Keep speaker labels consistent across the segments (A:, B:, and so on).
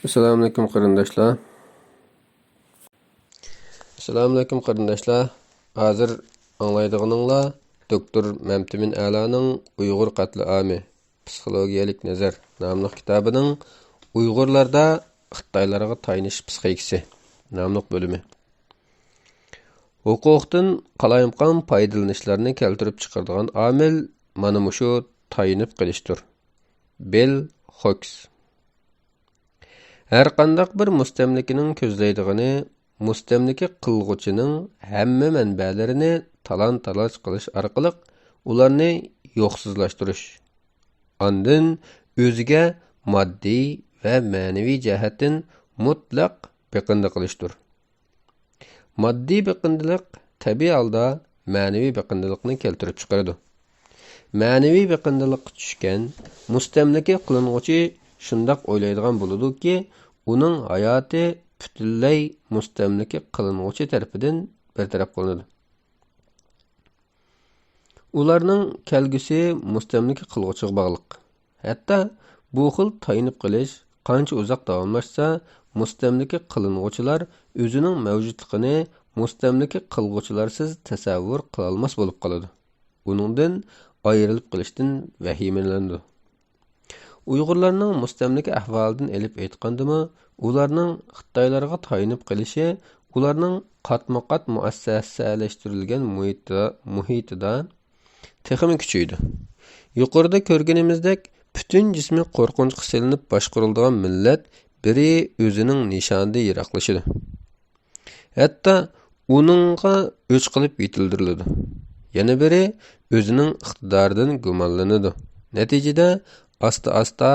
A: Assalamu alaikum qarindoshlar. Assalamu alaikum qarindoshlar. Hozir anglaydiganinglar doktor Mamtimin Alaning Uyg'ur qatliami psixologiyalik nazar nomli kitobining Uyg'urlarda Xitoylarga tayinish psixikasi nomli bölümü. Huquqdan qalayimqan foydalanishlarni keltirib chiqaradigan amil mana mushu tayinib qilishdir. Bill Hawkes. Her qandaq bir mustamlikaning ko'zlaydigani mustamlika qilg'uchining hamma manbalarini talon-taroj qilish orqali ularni yo'qsizlashtirish. Ondan o'ziga moddiy va ma'naviy jihatdan mutlaq biqindi qilishdir. Moddiy biqindilik tabiiy holda ma'naviy biqindilikni keltirib chiqaradi. Ma'naviy biqindilikka tushgan mustamlika qilinuvchi shundoq o'ylaydigan bo'ladi-ki, uning hayoti butunlay mustamlika qilinuvchi tarafidan bartaraf qilinadi. Ularning kelgusi mustamlika qiluvchiga bog'liq. Hatto bu xil tayinib qilish qancha uzoq davomlashsa, mustamlika qilinuvchilar o'zining mavjudligini mustamlika qiluvchilarsiz tasavvur qila olmas bo'lib qoladi. Uningdan ayrilib qilishdan vahimalanadi. Uyg'urlarning mustamlika ahvolidan elib aytgandimi, ularning Xitoylarga tayinib qilishi ularning qatma-qat muassasalashtirilgan muhitida texmi kuchaydi. Yuqorida ko'rganimizdek, butun jismi qo'rqinchga silinib boshqariladigan millat biri o'zining nishonida yiroqlashadi. Hatto uningga o'ch qilib yetildiriladi. Yana biri o'zining iqtidoridan gumonlanadi. Natijada asta-asta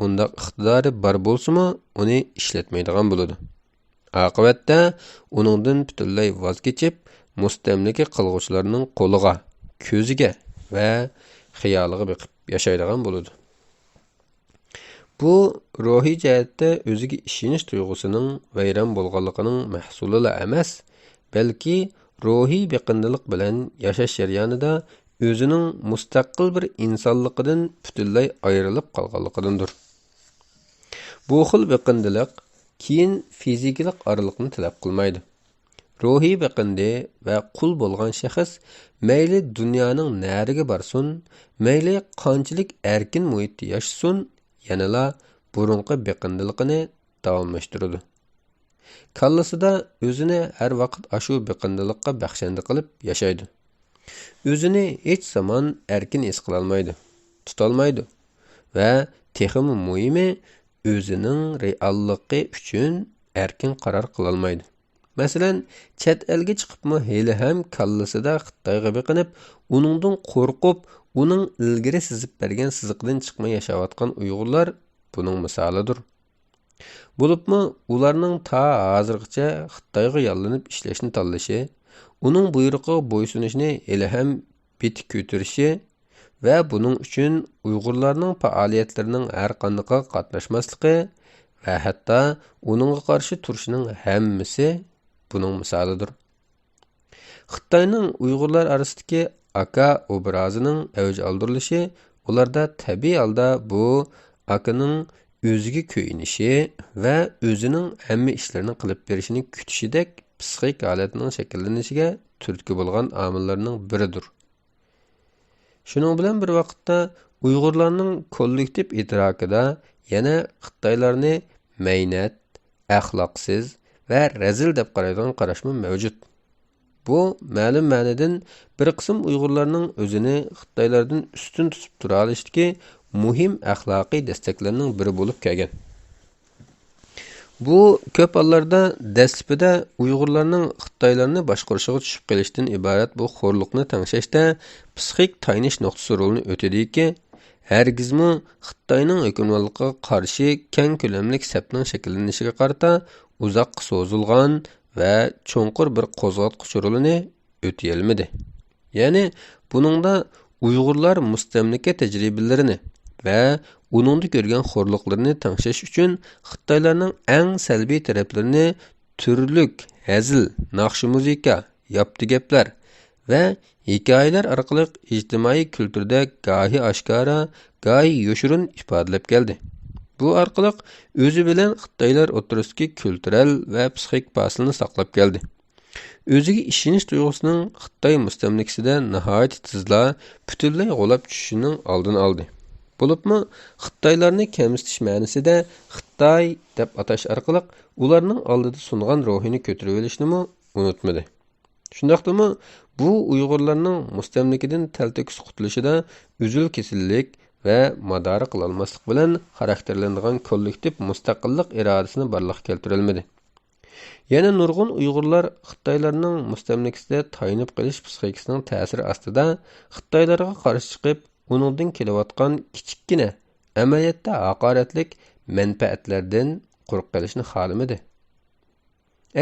A: undaq iqtidori bor bo'lsa-mu, uni ishlatmaydigan bo'ladi. Oqibatda uningdan butunlay voz kechib, mustamlika qilg'uvchilarning qo'liga, ko'ziga va xayoliga biqib yashaydigan bo'ladi. Bu ruhiy jihatda o'ziga ishonish tuyg'usining vayron bo'lganligining mahsuli emas, balki ruhiy biqindilik bilan yashash jarayonida o'zining mustaqil bir insonligidan butunlay ayrilib qolganligidandir. Bu xil biqindilik keyin fizikalik oraliqni talab qilmaydi. Ruhiy biqindi va qul bo'lgan shaxs mayli dunyoning nariga borsin, mayli qanchalik erkin muhitda yashasin, yanala burunqi biqindiligini davomlashtiradi. Kallasida o'zini har vaqt ashu biqindilikqa baxshandi qilib yashaydi. O'zini hech zamon erkin his qila olmaydi, tutolmaydi va texmi muhimi o'zining realligi uchun erkin qaror qila olmaydi. Masalan, chet elga chiqibmi hali ham kallasida Xitoyga biqinib, uningdan qo'rqib, uning ilgari sizib bergan siziqdan chiqmay yashayotgan Uyg'urlar buning misolidir. Bo'libmi, ularning ta hozirgacha Xitoyga yollanib ishlashni tanlashi, uning buyrug'iga bo'ysunishni hali ham bitik ko'tarishi va buning uchun Uyg'urlarning faoliyatlarining har qanday qatnashmasligi va hatto uningga qarshi turishining hammasi buning misolidir. Xitoyning Uyg'urlar orasidagi aka obrazining avj oldirilishi ularda tabiiy holda bu akaning o'ziga ko'yinishi va o'zining hamma ishlarini qilib berishini kutishidek psixik holatining shakllanishiga turtki bo'lgan omillarning biridir. Shuning bilan bir vaqtda Uyg'urlarning kollektiv idrokida yana Xitoylarni maynat, axloqsiz va razil deb qaraydigan qarashma mavjud. Bu ma'lum ma'nodan bir qism Uyg'urlarning o'zini Xitoylardan ustun tutib tura olishdagi muhim axloqiy dastaklarning biri bo'lib kelgan. Bu ko'p hollarda dastlabida Uyg'urlarning Xitoylarni boshqarishiga tushib qolishdan iborat bu xo'rliqni tangshashda psixik tayinish nuqtasi rolini o'tadiki, hargizmi Xitoyning hukmronligiga qarshi keng ko'lamli sapning shakllanishiga qarata uzoqqa so'zilgan va cho'nqur bir qo'zg'atqich rolini o'tayolmadi. Ya'ni buningda Uyg'urlar mustamlika tajribalarini va uningda ko'rgan xo'rliqlarini tangshash uchun Xitoylarning eng salbiy taraflarini turlik hazil, naqshi muzika, yapti gaplar va hikoyalar orqali ijtimoiy kulturda gohi oshkora, gohi yoshirin ifodalab keldi. Bu orqali o'zi bilan Xitoylar o'rtasidagi kulturel va psixik fasilni saqlab keldi. O'ziga ishonish tuyg'usining Xitoy mustamlikasida nihoyat tezla butunlay g'olab tushishining oldini oldi. Bo'libmi Xitoylarni kamsitish ma'nosida Xitoy deb atash orqali ularning oldida sungan ruhini ko'tarib olishni unutmadi. Shundaqdimi bu Uyg'urlarning mustamlikadan taltakus qutulishida uzul kesillik va madori qilolmaslik bilan xarakterlanadigan kollektiv mustaqillik irodasini barliqqa keltirilmadi. Yana nurg'un Uyg'urlar Xitoylarning mustamlikasida tayinib qilish psixikasining ta'siri ostida Xitoylarga qarshi chiqib, uningdan kelayotgan kichikkina, amaliyotda haqoratlik manfaatlardan quruq qilishni xohlamadi.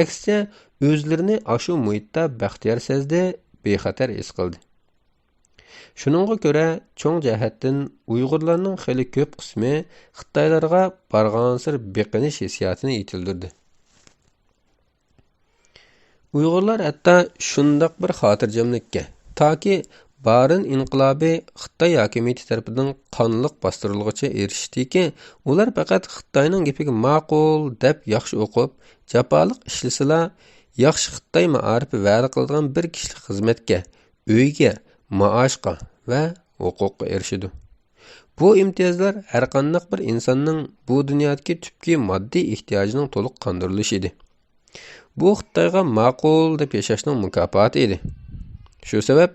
A: Aksicha o'zlarini ashu muhitda baxtiyor sezdi, bexatar his qildi. Shuningga ko'ra, cho'ng jihatdan Uyg'urlarning xili ko'p qismi Xitoylarga barg'ansir beqinish hissiyotini yetildirdi. Uyg'urlar hatto shundaq bir xotirjamlikka, toki Barin inqilobi Xitoy hokimiyati tarafidan qonliq bostirilg'icha erishdiki, ular faqat Xitoyning gapiga ma'qul deb yaxshi o'qib, jafoliq ishlasila, yaxshi Xitoy ma'arifi va'da qiladigan bir kishilik xizmatga, uyga, maoshga va huquqqa erishidi. Bu imtiyozlar har qanday bir insonning bu dunyodagi tubki moddiy ehtiyojining to'liq qondirilishi edi. Bu Xitoyga ma'qul deb yashashning mukofoti edi. Shu sabab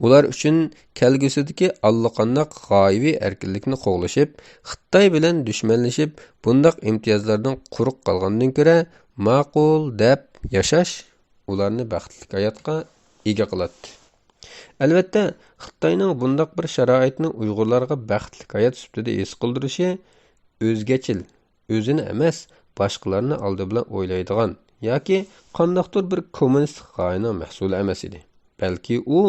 A: ular uchun kelgusidagi allaqanday g'oyaviy erkinlikni qo'g'lashib, Xitoy bilan dushmanlashib, bundaq imtiyozlardan quruq qolgandan ko'ra ma'qul deb yashash ularni baxtli hayotga ega qiladi. Albatta, Xitoyning bundaq bir sharoitni Uyg'urlarga baxtli hayot sifatida his qildirishi o'zgachil, o'zini emas, boshqalarni oldi bilan o'ylaydigan yoki qandaqdir bir kommunist g'oyaning mahsuli emas edi. Balki u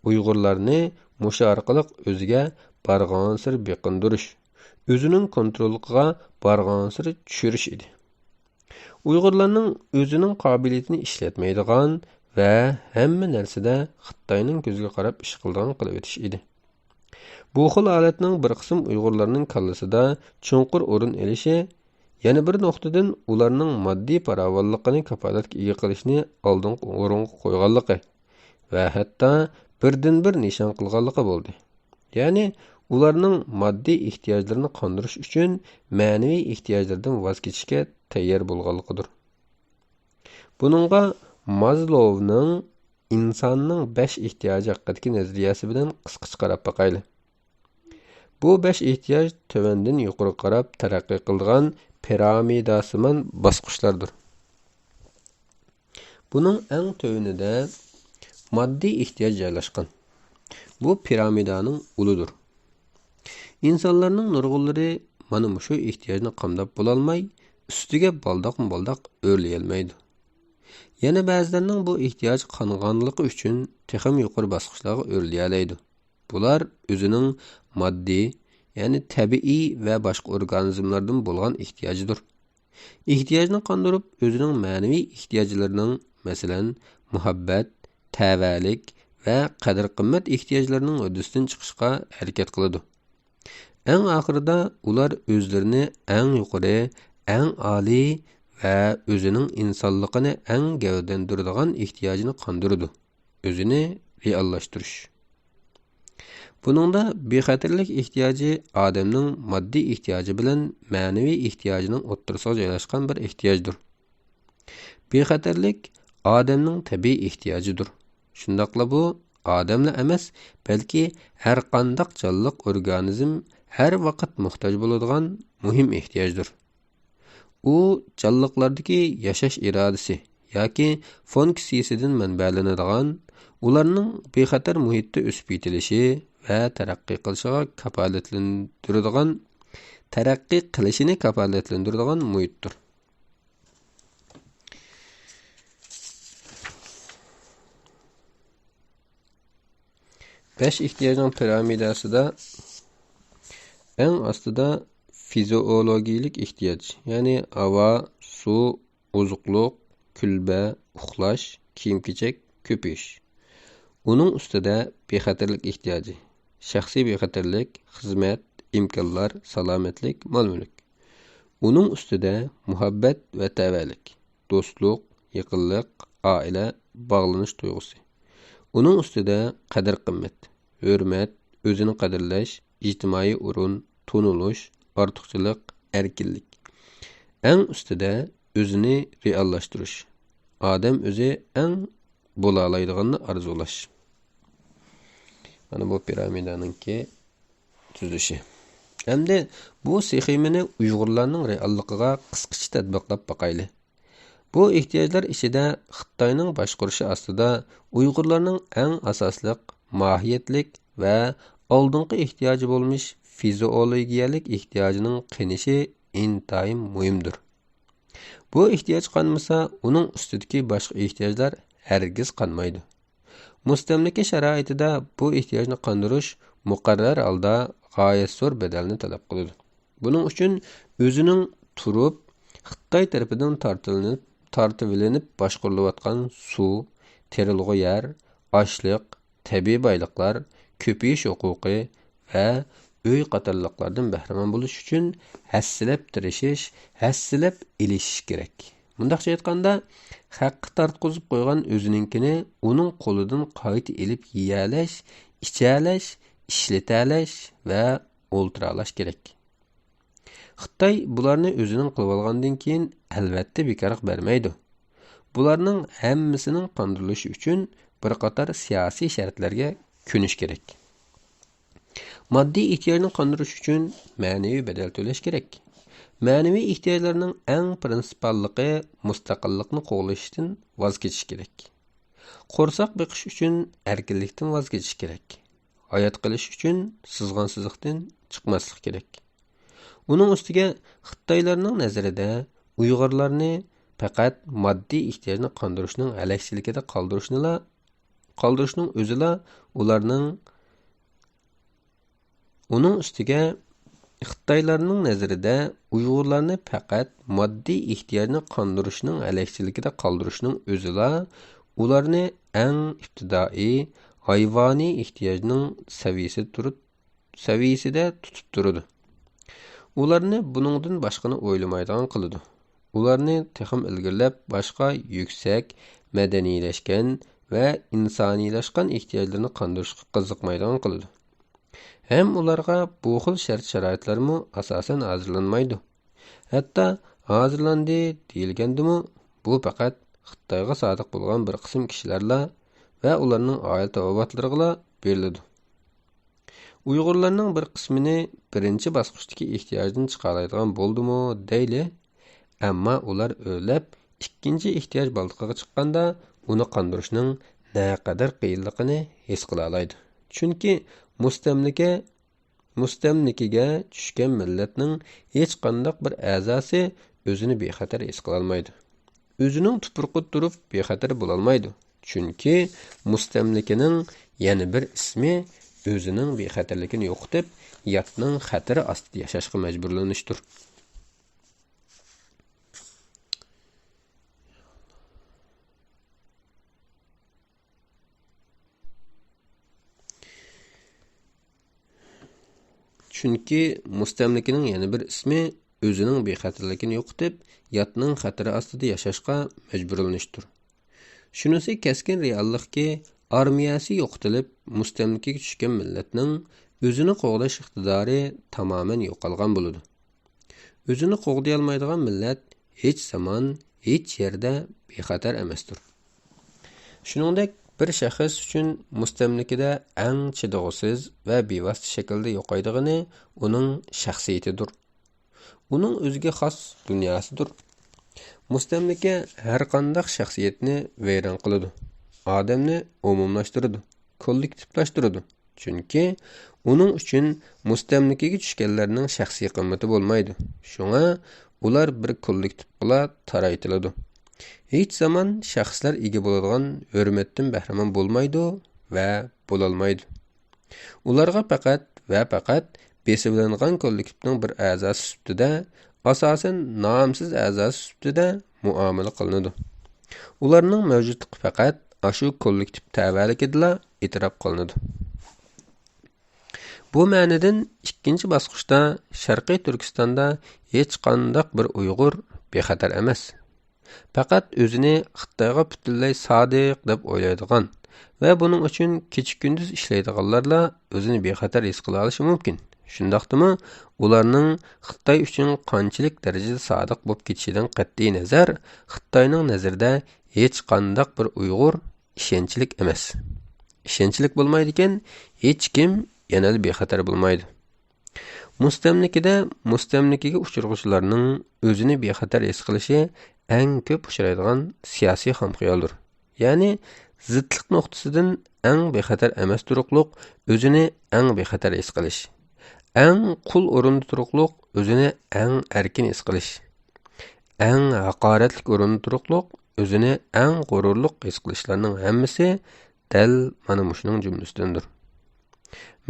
A: Uyg'urlarni musha orqali o'ziga barg'ansir beqindirish, o'zining kontroliga barg'ansir tushirish edi. Uyg'urlarning o'zining qobiliyatini ishlatmaydigan va hamma narsada Xitoyning ko'ziga qarab ish qiladigan qilib o'tish edi. Bu xil holatning bir qism Uyg'urlarning kallasida chunqur o'rin olishi, yana bir nuqtadan ularning moddiy farovonligini kafolatga ega qilishni oldingi o'ringa qo'yganligi va hatto birdan-bir nishon qilganligi bo'ldi. Ya'ni ularning moddiy ehtiyojlarini qondirish uchun ma'naviy ehtiyojlardan voz kechishga tayyor bo'lganligidir. Buningga Maslow'ning insonning 5 ehtiyoji haqidagi nazariyasi bilan qisqacha qarab boqaylik. Bu 5 ehtiyoj tovandan yuqori qarab taraqqiy qilgan piramidasiman bosqichlardir. Buning eng tövünide moddiy ehtiyoj joylashgan. Bu piramidaning uludur. İnsanlarning nurg'unlari mana shu ehtiyojni qamdab bo'lolmay, ustiga baldoq o'rlayolmaydi. Yana ba'zilarning bu ehtiyoj qanganligi uchun texim yuqori bosqichlarga o'rlayalaydi. Bular o'zining moddiy, ya'ni tabiiy va boshqa organizmlardan bo'lgan ehtiyojidir. Ehtiyojni qondirib, o'zining ma'naviy ehtiyojlarining, masalan, muhabbat, tavallik va qadr-qimmat ehtiyojlarining hududidan chiqishga harakat qiladi. Eng oxirida ular o'zlarini eng yuqori, eng oliy va o'zining insonligini eng gavdandiradigan ehtiyojini qondiradi. O'zini realllashtirish. Buningda bexatarlik ehtiyoji odamning moddiy ehtiyoji bilan ma'naviy ehtiyojining o'rtasida joylashgan bir ehtiyojdir. Bexatarlik odamning tabiiy ehtiyojidir. Shundaqla bu odamla emas, balki har qanday jonliq organizm har vaqt muhtoj bo'ladigan muhim ehtiyojdir. U jonliqlardagi yashash irodasi yoki funksiyasidan manbalanadigan, ularning bexatar muhitda o'sib yetilishi va taraqqiy qilishini kafolatlantiradigan muhitdir. Besh ehtiyojning piramidasida eng ostida fiziologik ehtiyoj, ya'ni havo, suv, oziqlik, kulba, uxlash, kiyim-kechak, ko'pish. Uning ustida bexatarlik ehtiyoji, shaxsiy bexatarlik, xizmat, imkonlar, salomatlik, mol-mulk. Uning ustida muhabbat va tavallik, do'stlik, yaqinlik, oila, bog'lanish tuyg'usi. Uning ustida qadr-qimmat, hurmat, o'zini qadrlash, ijtimoiy o'rin, tunilish, ortiqchilik, erkinlik. Eng ustida o'zini reallashtirish. Odam o'zi eng bo'la oladiganini arzulash. Mana bu piramidaningki tuzilishi. Endi bu sxemani Uyg'urlarning realligiga qisqacha tatbiqlab boqayli. Bu ehtiyojlar ichida Xitoyning boshqarishi ostida Uyg'urlarning eng asosliq, mohiyatlik va oldingi ehtiyoji bo'lmish fiziologiyalik ehtiyojining qinishi intayin muhimdir. Bu ehtiyoj qanmasa, uning ustidagi boshqa ehtiyojlar hargiz qanmaydi. Mustamlika sharoitida bu ehtiyojni qondirish muqarrar holda g'oyat zo'r badalni talab qiladi. Buning uchun o'zining turib Xitoy tarafidan tortivilinib boshqarilayotgan suv, terilg'i yer, ochliq, tabiiy boyliqlar, ko'payish huquqi va uy qatorliqlardan bahramand bo'lish uchun hassilab tirishish, hassilab ilishish kerak. Bundaqcha aytganda, haqqi tartqizib qo'ygan o'zininkini uning qo'lidan qayta ilib yeyalash, ichalash, ishlatalash va o'ltiralash kerak. Xitoy bularni o'zining qilib olgandan keyin albatta bekorga bermaydi. Bularning hammasining qondirilishi uchun bir qator siyosiy shartlarga ko'nish kerak. Moddiy ehtiyojni qondirish uchun ma'naviy badal to'lash kerak. Ma'naviy ehtiyojlarning eng prinsipalligi mustaqillikni qo'g'lashdan voz kechish kerak. Qo'rsoq beqish uchun erkinlikdan voz kechish kerak. Hayot qilish uchun sizg'an siziqdan chiqmaslik kerak. Uning ustiga Xitoylarning nazarida Uyg'urlarni faqat moddiy ehtiyojni qondirishning alakchiligida qoldirishning o'zila uning ustiga Xitoylarning nazarida Uyg'urlarni faqat moddiy ehtiyojni qondirishning alakchiligida qoldirishning o'zila ularni eng ibtidoiy hayvoniy ehtiyojning saviyasida tutib turadi. Ularni buningdan boshqani o'ylamaydigan qiladi. Ularni texim ilgirlab boshqa yuksak, madaniylashgan va insoniylashgan ehtiyojlarni qondirishga qiziqmaydigan qiladi. Hem ularga bu xil shart-sharoitlarmi asosan hozirlanmaydi. Hatto hozirlandi deyilgandimi, bu faqat Xitoyga sodiq bo'lgan bir qism kishilarla va ularning oila tavobatlariga beriladi. Uyg'urlarning bir qismini birinchi bosqichdagi ehtiyojdan chiqaradigan bo'ldimi deyli, ammo ular o'ylab ikkinchi ehtiyoj baltiqiga chiqqanda uni qondirishning naqadar qiyinligini his qila oladi. Chunki mustamlikaga tushgan millatning hech qanday bir a'zosi o'zini bexatar his qila olmaydi. O'zining tupurqib turib bexatar bo'la olmaydi. Chunki mustamlikaning yana bir ismi o'zining bexatarligini yo'qotib, yatning xatari ostida yashashga majburlanishdir. Chunki mustamlikaning yana bir ismi o'zining bexatarligini yo'qotib, yatning xatari ostida yashashga majburlanishdir. Shunisi keskin reallikki, armiyasi yo'qotilib, mustamlikaga tushgan millatning o'zini qo'g'dash iqtidori tamoman yo'qolgan bo'ladi. O'zini qo'g'day olmaydigan millat hech zamon, hech yerda bexatar emasdir. Shuningdek, bir shaxs uchun mustamlikada eng chidog'siz va bevosita shaklda yo'qaydigani uning shaxsiyatidir. Uning o'ziga xos dunyosidir. Mustamlika har qanday shaxsiyatni vayron qiladi. Odamni umumlashtiradi, kollektivlashtiradi. Chunki uning uchun mustamlikaga tushganlarning shaxsiy qimmati bo'lmaydi. Shunga ular bir kollektiv bilan taraytiladi. Hech zaman shaxslar ega bo'ladigan hurmatdan bahramand bo'lmaydi va bo'lolmaydi. Ularga faqat besivlangan kollektivning bir a'zosi sifatida, asosan nomsiz a'zosi sifatida muomala qilinadi. Ularning mavjudligi faqat shu kollektiv tavalligida e'tirof qilinadi. Bu ma'nodan ikkinchi bosqichda Sharqiy Turkistonda hech qanday bir Uyg'ur bexatar emas. Faqat o'zini Xitoyga butunlay sodiq deb o'ylaydigan va buning uchun kecha-kunduz ishlaydiganlarla o'zini bexatar his qila olishi mumkin. Shundaqdimi, ularning Xitoy uchun qanchalik darajada sodiq bo'lib ketishidan qat'iy nazar, Xitoyning nazarida hech qanday bir Uyg'ur ishonchlik emas. Ishonchlik bo'lmaydi ekan, hech kim yana bexatar bo'lmaydi. Mustamlikaga uchirg'uvchilarning o'zini bexatar his qilishi eng ko'p uchraydigan siyosiy xomxayoldir. Ya'ni zidlik nuqtasidan eng bexatar emas turuqliq o'zini eng bexatar his qilish. Eng qul o'rinda turuqliq o'zini eng erkin his qilish. Eng haqoratlik o'rinda turuqliq o'zini eng g'ururliq his qilishlarning hammasi dal mana mushuning jumlasidandir.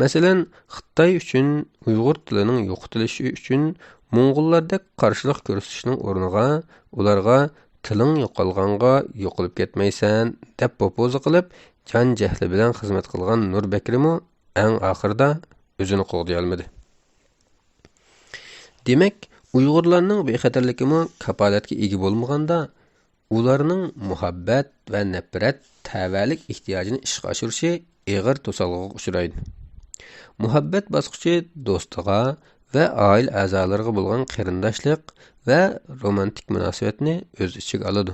A: Masalan, Xitoy uchun Uyg'ur tilining yo'qotilishi uchun Mo'ng'ullardek qarshilik ko'rsatishning o'rniga ularga tiling yo'qolganga yo'qolib ketmaysan deb popoza qilib, jon jahli bilan xizmat qilgan Nur Bakrimi eng oxirida o'zini qo'g'day olmadi. Demak, Uyg'urlarning bexatarligimi kapolatga ega bo'lmaganda, ularning muhabbat va nafrat tavallik ehtiyojini ishga oshirishi ig'ir to'salg'iga uchraydi. Muhabbat bosqichi do'stiga va oila a'zolariga bo'lgan qarindoshlik va romantik munosabatni o'z ichiga oladi.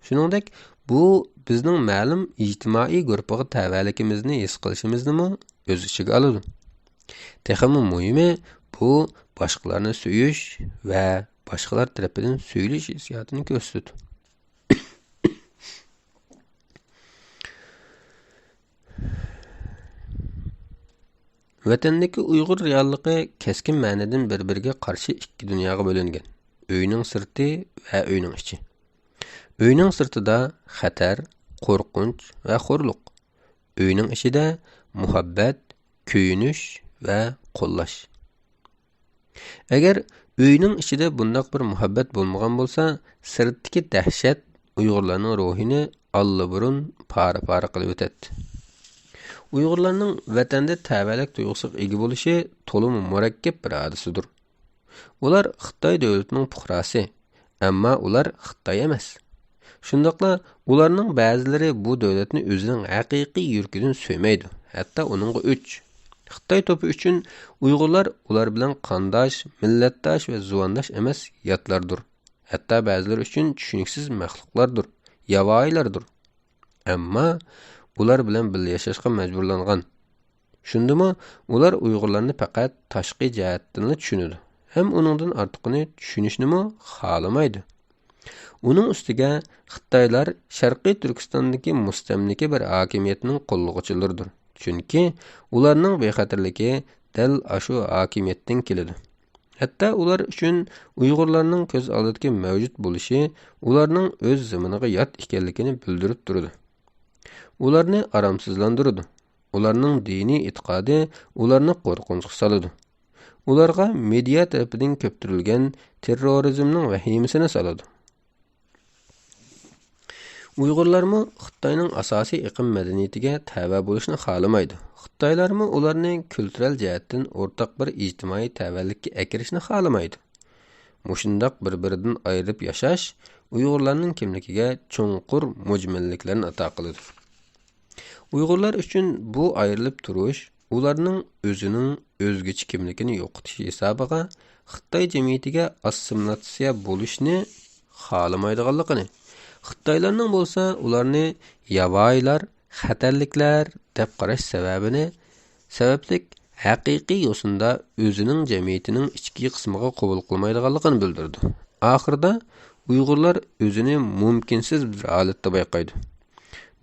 A: Shuningdek, bu bizning ma'lum ijtimoiy guruhga tavallikimizni his qilishimizni o'z ichiga oladi. Texmi muhimi bu boshqalarni suyish va boshqalar tarafidan suyilish hissiyotini ko'rsatadi. Vatandagi Uyg'ur realligi keskin ma'nodan bir-biriga qarshi ikki dunyoga bo'lingan. Uyning sirti va uyning ichi. Uyning sirtida xatar, qo'rqinch va xo'rliq. Uyning ichida muhabbat, kuyinish va qo'llash. Agar uyning ichida bundoq bir muhabbat bo'lmagan bo'lsa, sirtdagi dahshat Uyg'urlarning ruhini allaburun para-para qilib o'tadi. Uyg'urlarning vatanda tavallik tuyg'usiga ega bo'lishi to'liq murakkab bir hodisidir. Ular Xitoy davlatining fuqarosi, ammo ular Xitoy emas. Shundaqla ularning ba'zilari bu davlatni o'zining haqiqiy yurkidan so'ymaydi, hatto uningga o'ch. Xitoy to'pi uchun Uyg'urlar ular bilan qandosh, millatdosh va zuvandosh emas yotlardir. Hatto ba'zilar uchun tushuniksiz maxluqlardir, yavoiylardir. Ammo ular bilan birga yashashga majburlangan. Shundimi, ular Uyg'urlarni faqat tashqi jihatdan tushunadi. Ham uningdan ortiqini tushunishni xohlamaydi. Uning ustiga Xitoylar Sharqiy Turkistondagi mustamlika bir hokimiyatning qo'llovchilaridir. Chunki ularning bexatarligi dal ashu hokimiyatdan keladi. Hatto ular uchun Uyg'urlarning ko'z oldidagi mavjud bo'lishi ularning o'z zamoniga yot ekanligini bildirib turadi. Ularni aramsizlantiradi. Ularning diniy e'tiqodi ularni qo'rqinchga soladi. Ularga media tarafidan ko'ptirilgan terrorizmning vahimasini soladi. Uyg'urlarmi Xitoyning asosiy iqlim madaniyatiga tava bo'lishni xohlamaydi. Xitoylarmi ularning kultural jihatdan o'rtaq bir ijtimoiy tavallikka akirishni xohlamaydi. Mushundaq bir-biridan ayirib yashash Uyg'urlarning kimligiga cho'nqur mujmalliklarni ato qiladi. Uyg'urlar uchun bu ayrilib turish ularning o'zining o'zgacha kimligini yo'qotish hisobiga Xitoy jamiyatiga assimilyatsiya bo'lishni xohlamaydiganligini, Xitoylarning bo'lsa ularni yavoiylar, xatarliklar deb qarash sabablik haqiqiy yo'sinda o'zining jamiyatining ichki qismiga qabul qilmaydiganligini bildirdi. Oxirida Uyg'urlar o'zini mumkinsiz bir holatda bayqaydi.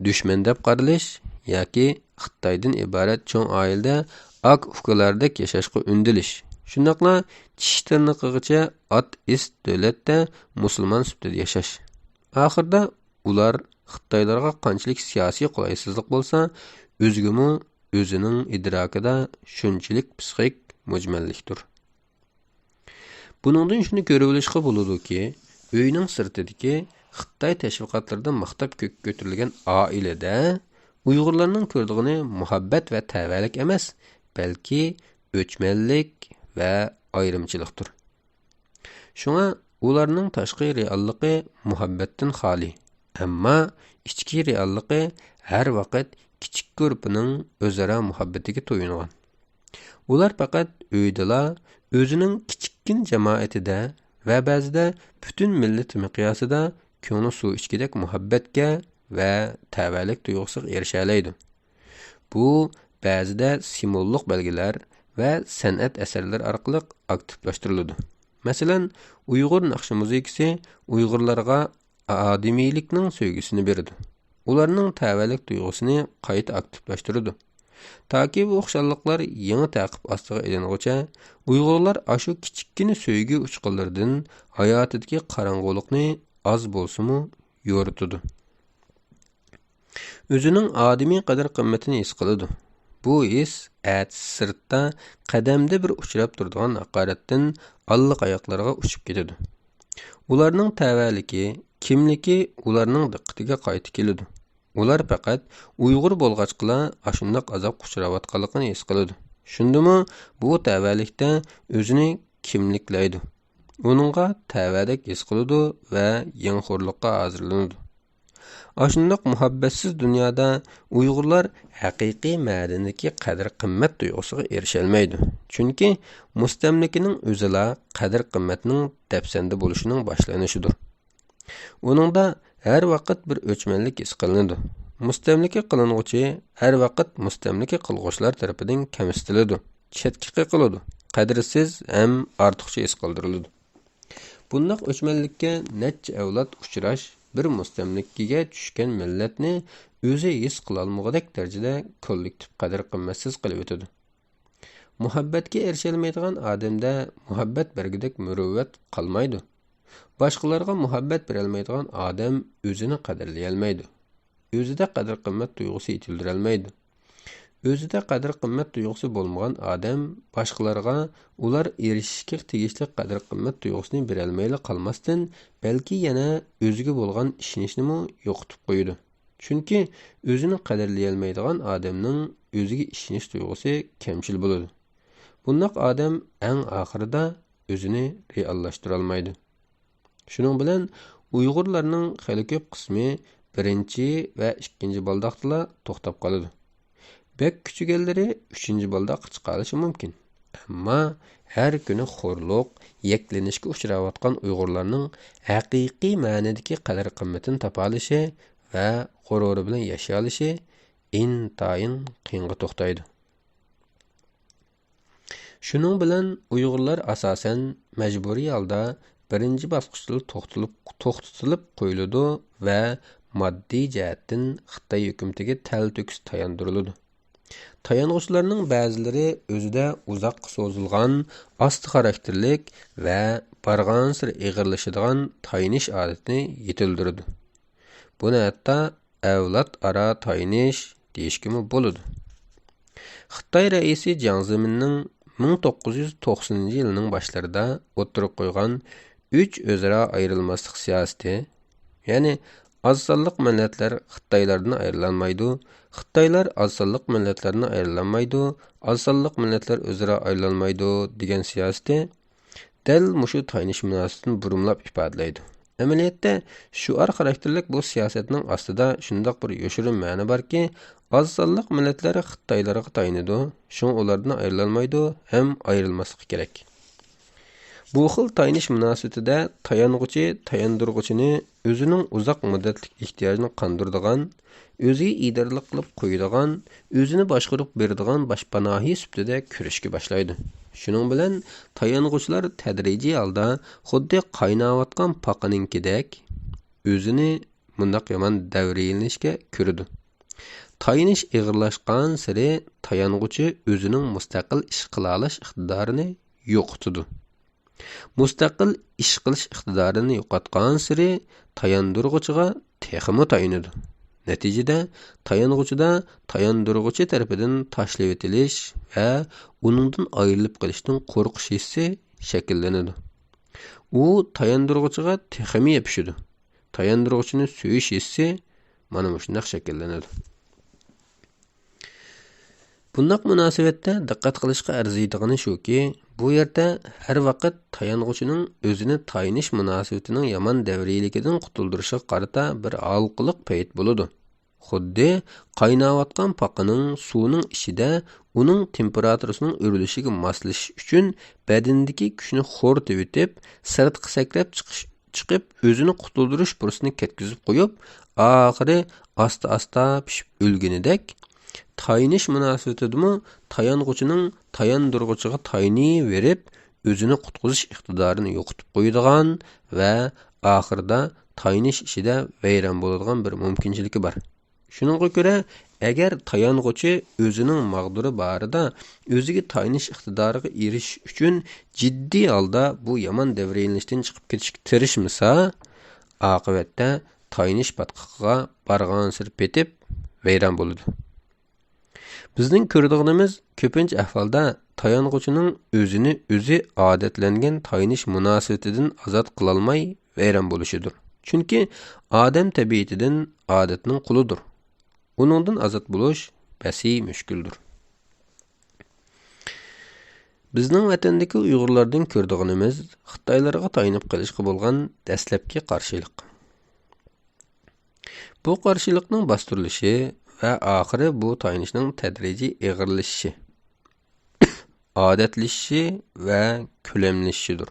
A: Dushman deb qaralish yoki Xitoydan iborat cho'ng oilada ak ukalardek yashashga undilish. Shundaqla tish tirnog'igacha ist davlatda musulmon sifatida yashash. Oxirida ular Xitoylarga qanchalik siyosiy qulaysizlik bo'lsa, o'zgimi o'zining idrokida shunchalik psixik mujmallikdir. Buningdan shuni ko'rib olishga bo'ladiki, uyning sirtidagi Xitoy tashviqotlarida maqtab ko'tarilgan oilada Uyg'urlarning ko'rdig'ini muhabbat va tavallik emas, balki o'chmanlik va ayrimchilikdir. Shunga ularning tashqi reallıqı muhabbatdan xoli, ammo ichki reallıqı har vaqt kichik guruhining o'zaro muhabbatiga to'yingan. Ular faqat uydala, o'zining kichikkin jamoatida va ba'zida butun millat miqyosida ko'ngli suv ichkidek muhabbatga va tavallik tuyg'usiga erisha oladi. Bu ba'zida simvollik belgilar va san'at asarlar orqali aktivlashtiriladi. Masalan, Uyg'ur naqshi musiqasi Uyg'urlarga odimiylikning sevgisini berdi. Ularning tavallik tuyg'usini qayta aktivlashtirdi. Taki bu o'xsharliklar yangi taqib ostiga ilinguncha Uyg'urlar ashu kichikkina sevgi uchqunlaridan hayotidagi qorong'ulikni az bo'lsa-mu yo'ritadi. O'zining odimiy qadr-qimmatini his qiladi. Bu his sirtda qadamda bir uchrab turadigan haqoratdan alliq oyoqlarga uchib ketadi. Ularning tavalligi, kimligi ularning diqqatiga qaytib keladi. Ular faqat Uyg'ur bo'lg'achqila ashundoq azob uchrayotganligini his qiladi. Shundimi bu tavallikda o'zini kimliklaydi. Uningga tavallik his qiladi va yanxo'rlikqa hozirlanadi. Ashundoq muhabbatsiz dunyoda Uyg'urlar haqiqiy ma'nodagi qadr-qimmat tuyg'usiga erisha olmaydi. Chunki mustamlikaning o'zila qadr-qimmatning dafsanda bo'lishining boshlanishidir. Uningda har vaqt bir o'chmanlik his qilinadi. Mustamlika qilinuvchi har vaqt mustamlika qilg'uvchilar tarafidan kamsitiladi, chetga qiqiladi, qadrsiz ham ortiqcha his qildiriladi. Bundoq o'chmanlikka necha avlod uchrash bir mustamlikaga tushgan millatni o'zi his qila olmagan darajada kollektiv qadr-qimmatsiz qilib o'tadi. Muhabbatga erisha olmaydigan odamda muhabbat bergidek muruvvat qolmaydi. Boshqalarga muhabbat bera olmaydigan odam o'zini qadrlay olmaydi. O'zida qadr-qimmat tuyg'usi yetildira olmaydi. O'zida qadr-qimmat tuyg'usi bo'lmagan odam boshqalarga ular erishishga tegishli qadr-qimmat tuyg'usini bera olmayli qolmasdan, balki yana o'ziga bo'lgan ishonchni yo'qotib qo'yadi. Chunki o'zini qadrlay olmaydigan odamning o'ziga ishonish tuyg'usi kamchil bo'ladi. Bundoq odam eng oxirida o'zini reallashtira olmaydi. Shuning bilan Uyg'urlarning xeli ko'p qismi birinchi va ikkinchi baldaqda to'xtab qoladi. Bek küçügelleri 3. balda çıqarışı mümkün. Amma her günü xorluq, yeklenişke uçravatkan Uyg'urlarning haqiqiy ma'nodagi qadr-qimmatini topalışı va g'ururi bilan yashaolishi intayin qiyinga to'xtaydi. Shuning bilan Uyg'urlar asosan majburiy holda birinchi bosqichda to'xtatilib qo'yiladi va moddiy jihatdan Xitoy hukumatiga talto'kis tayandiriladi. Tayanğuçlarının ba'zilari o'zida uzoq so'zilgan, asti xarakterlik va barg'ansir ig'irlashadigan tayinish odatini yetildirdi. Buni hatto avlod aro tayinish deyishkimi bo'ladi. Xitoy raisi Jiang Zeminning 1990-yilning boshlarida o'tirib qo'ygan 3 o'zaro ayrilmaslik siyosati, ya'ni az sonliq millatlar Xitoylardan ayrilanmaydi, Xitoylar az sonliq millatlardan ayrilanmaydi, az sonliq millatlar o'zaro ayrilanmaydi degan siyosati dal mushu tayinish munosabatini burumlab ifodalaydi. Amaliyotda shuar xarakterlik bu siyosatning ostida shundoq bir yoshirin ma'no borki, az sonliq millatlar Xitoylarga tayinadi, shun ulardan ayrilanmaydi, ham ayrilmasligi kerak. Bu xil tayinish munosabatida tayanğuchi tayandirg'uchini o'zining uzoq muddatlik ehtiyojini qondiradigan, o'ziga idaralik qilib qo'yadigan, o'zini boshqarib beradigan boshpanohi sifatida ko'rishga boshlaydi. Shuning bilan tayanğuchilar tadrijiy holda xuddi qaynayotgan paqaninkidek o'zini mundaq yomon davriylashga ko'radi. Tayinish ig'irlashgan sari tayanğuchi o'zining mustaqil ish qila olish iqtidorini yo'qotadi. Mustaqil ish qilish iqtidorini yo'qotgan sari tayandirg'uchiga texmi tayinadi. Natijada tayanğuchida tayandirg'uchi tarafidan tashlab etilish va uningdan ayrilib qolishdan qo'rqish hissi shakllanadi. U tayandirg'uchiga texmi yopishadi. Tayandirg'uchini suyish hissi mana shunday shakllanadi. Bundaq münasibətdə diqqət qilishqa arziydigani shuki, bu yerdə hər vaqt tayanğuchining o'zini tayinish munosabatining yomon davriyligidan qutuldirishiga qarata bir halqiliq payt bo'ladi. Xuddi qaynayotgan paqining suvning ichida uning temperaturasining o'rilishiga moslashish uchun badandagi kuchni xo'rtib o'tib, sirtqa sakrab chiqib o'zini qutuldirish fursatini ketkizib qo'yib, oxiri asta-asta pishib o'lganidek, tayinish munosabatidami tayanğuchining tayandırğuchiga tayini verib, o'zini qutqizish iqtidorini yo'qotib qo'yadigan va oxirida tayinish ishida vayron bo'ladigan bir mumkinchiligi bor. Shuningga ko'ra, agar tayanğuchi o'zining mag'duri borida o'ziga tayinish iqtidoriga erishish uchun jiddiy holda bu yomon davriylashdan chiqib ketishga tirishmasa, oqibatda tayinish patqiqiga borgan sir petib vayron bo'ladi. Bizning ko'radiganimiz ko'pincha ahvolda tayanğuchining o'zini o'zi odatlangan tayinish munosabatidan ozod qila olmay vayron bo'lishidir. Chunki odam tabiatidan odatning qulidir. Uningdan ozod bo'lish basi mushkuldir. Bizning vatandagi Uyg'urlardan ko'radiganimiz Xitoylarga tayinib qilishga bo'lgan dastlabki qarshilik. Bu qarshilikning bostirilishi va oxiri bu tayinishning tadrijiy eg'irlashishi, odatlashishi va ko'lamlashishidir.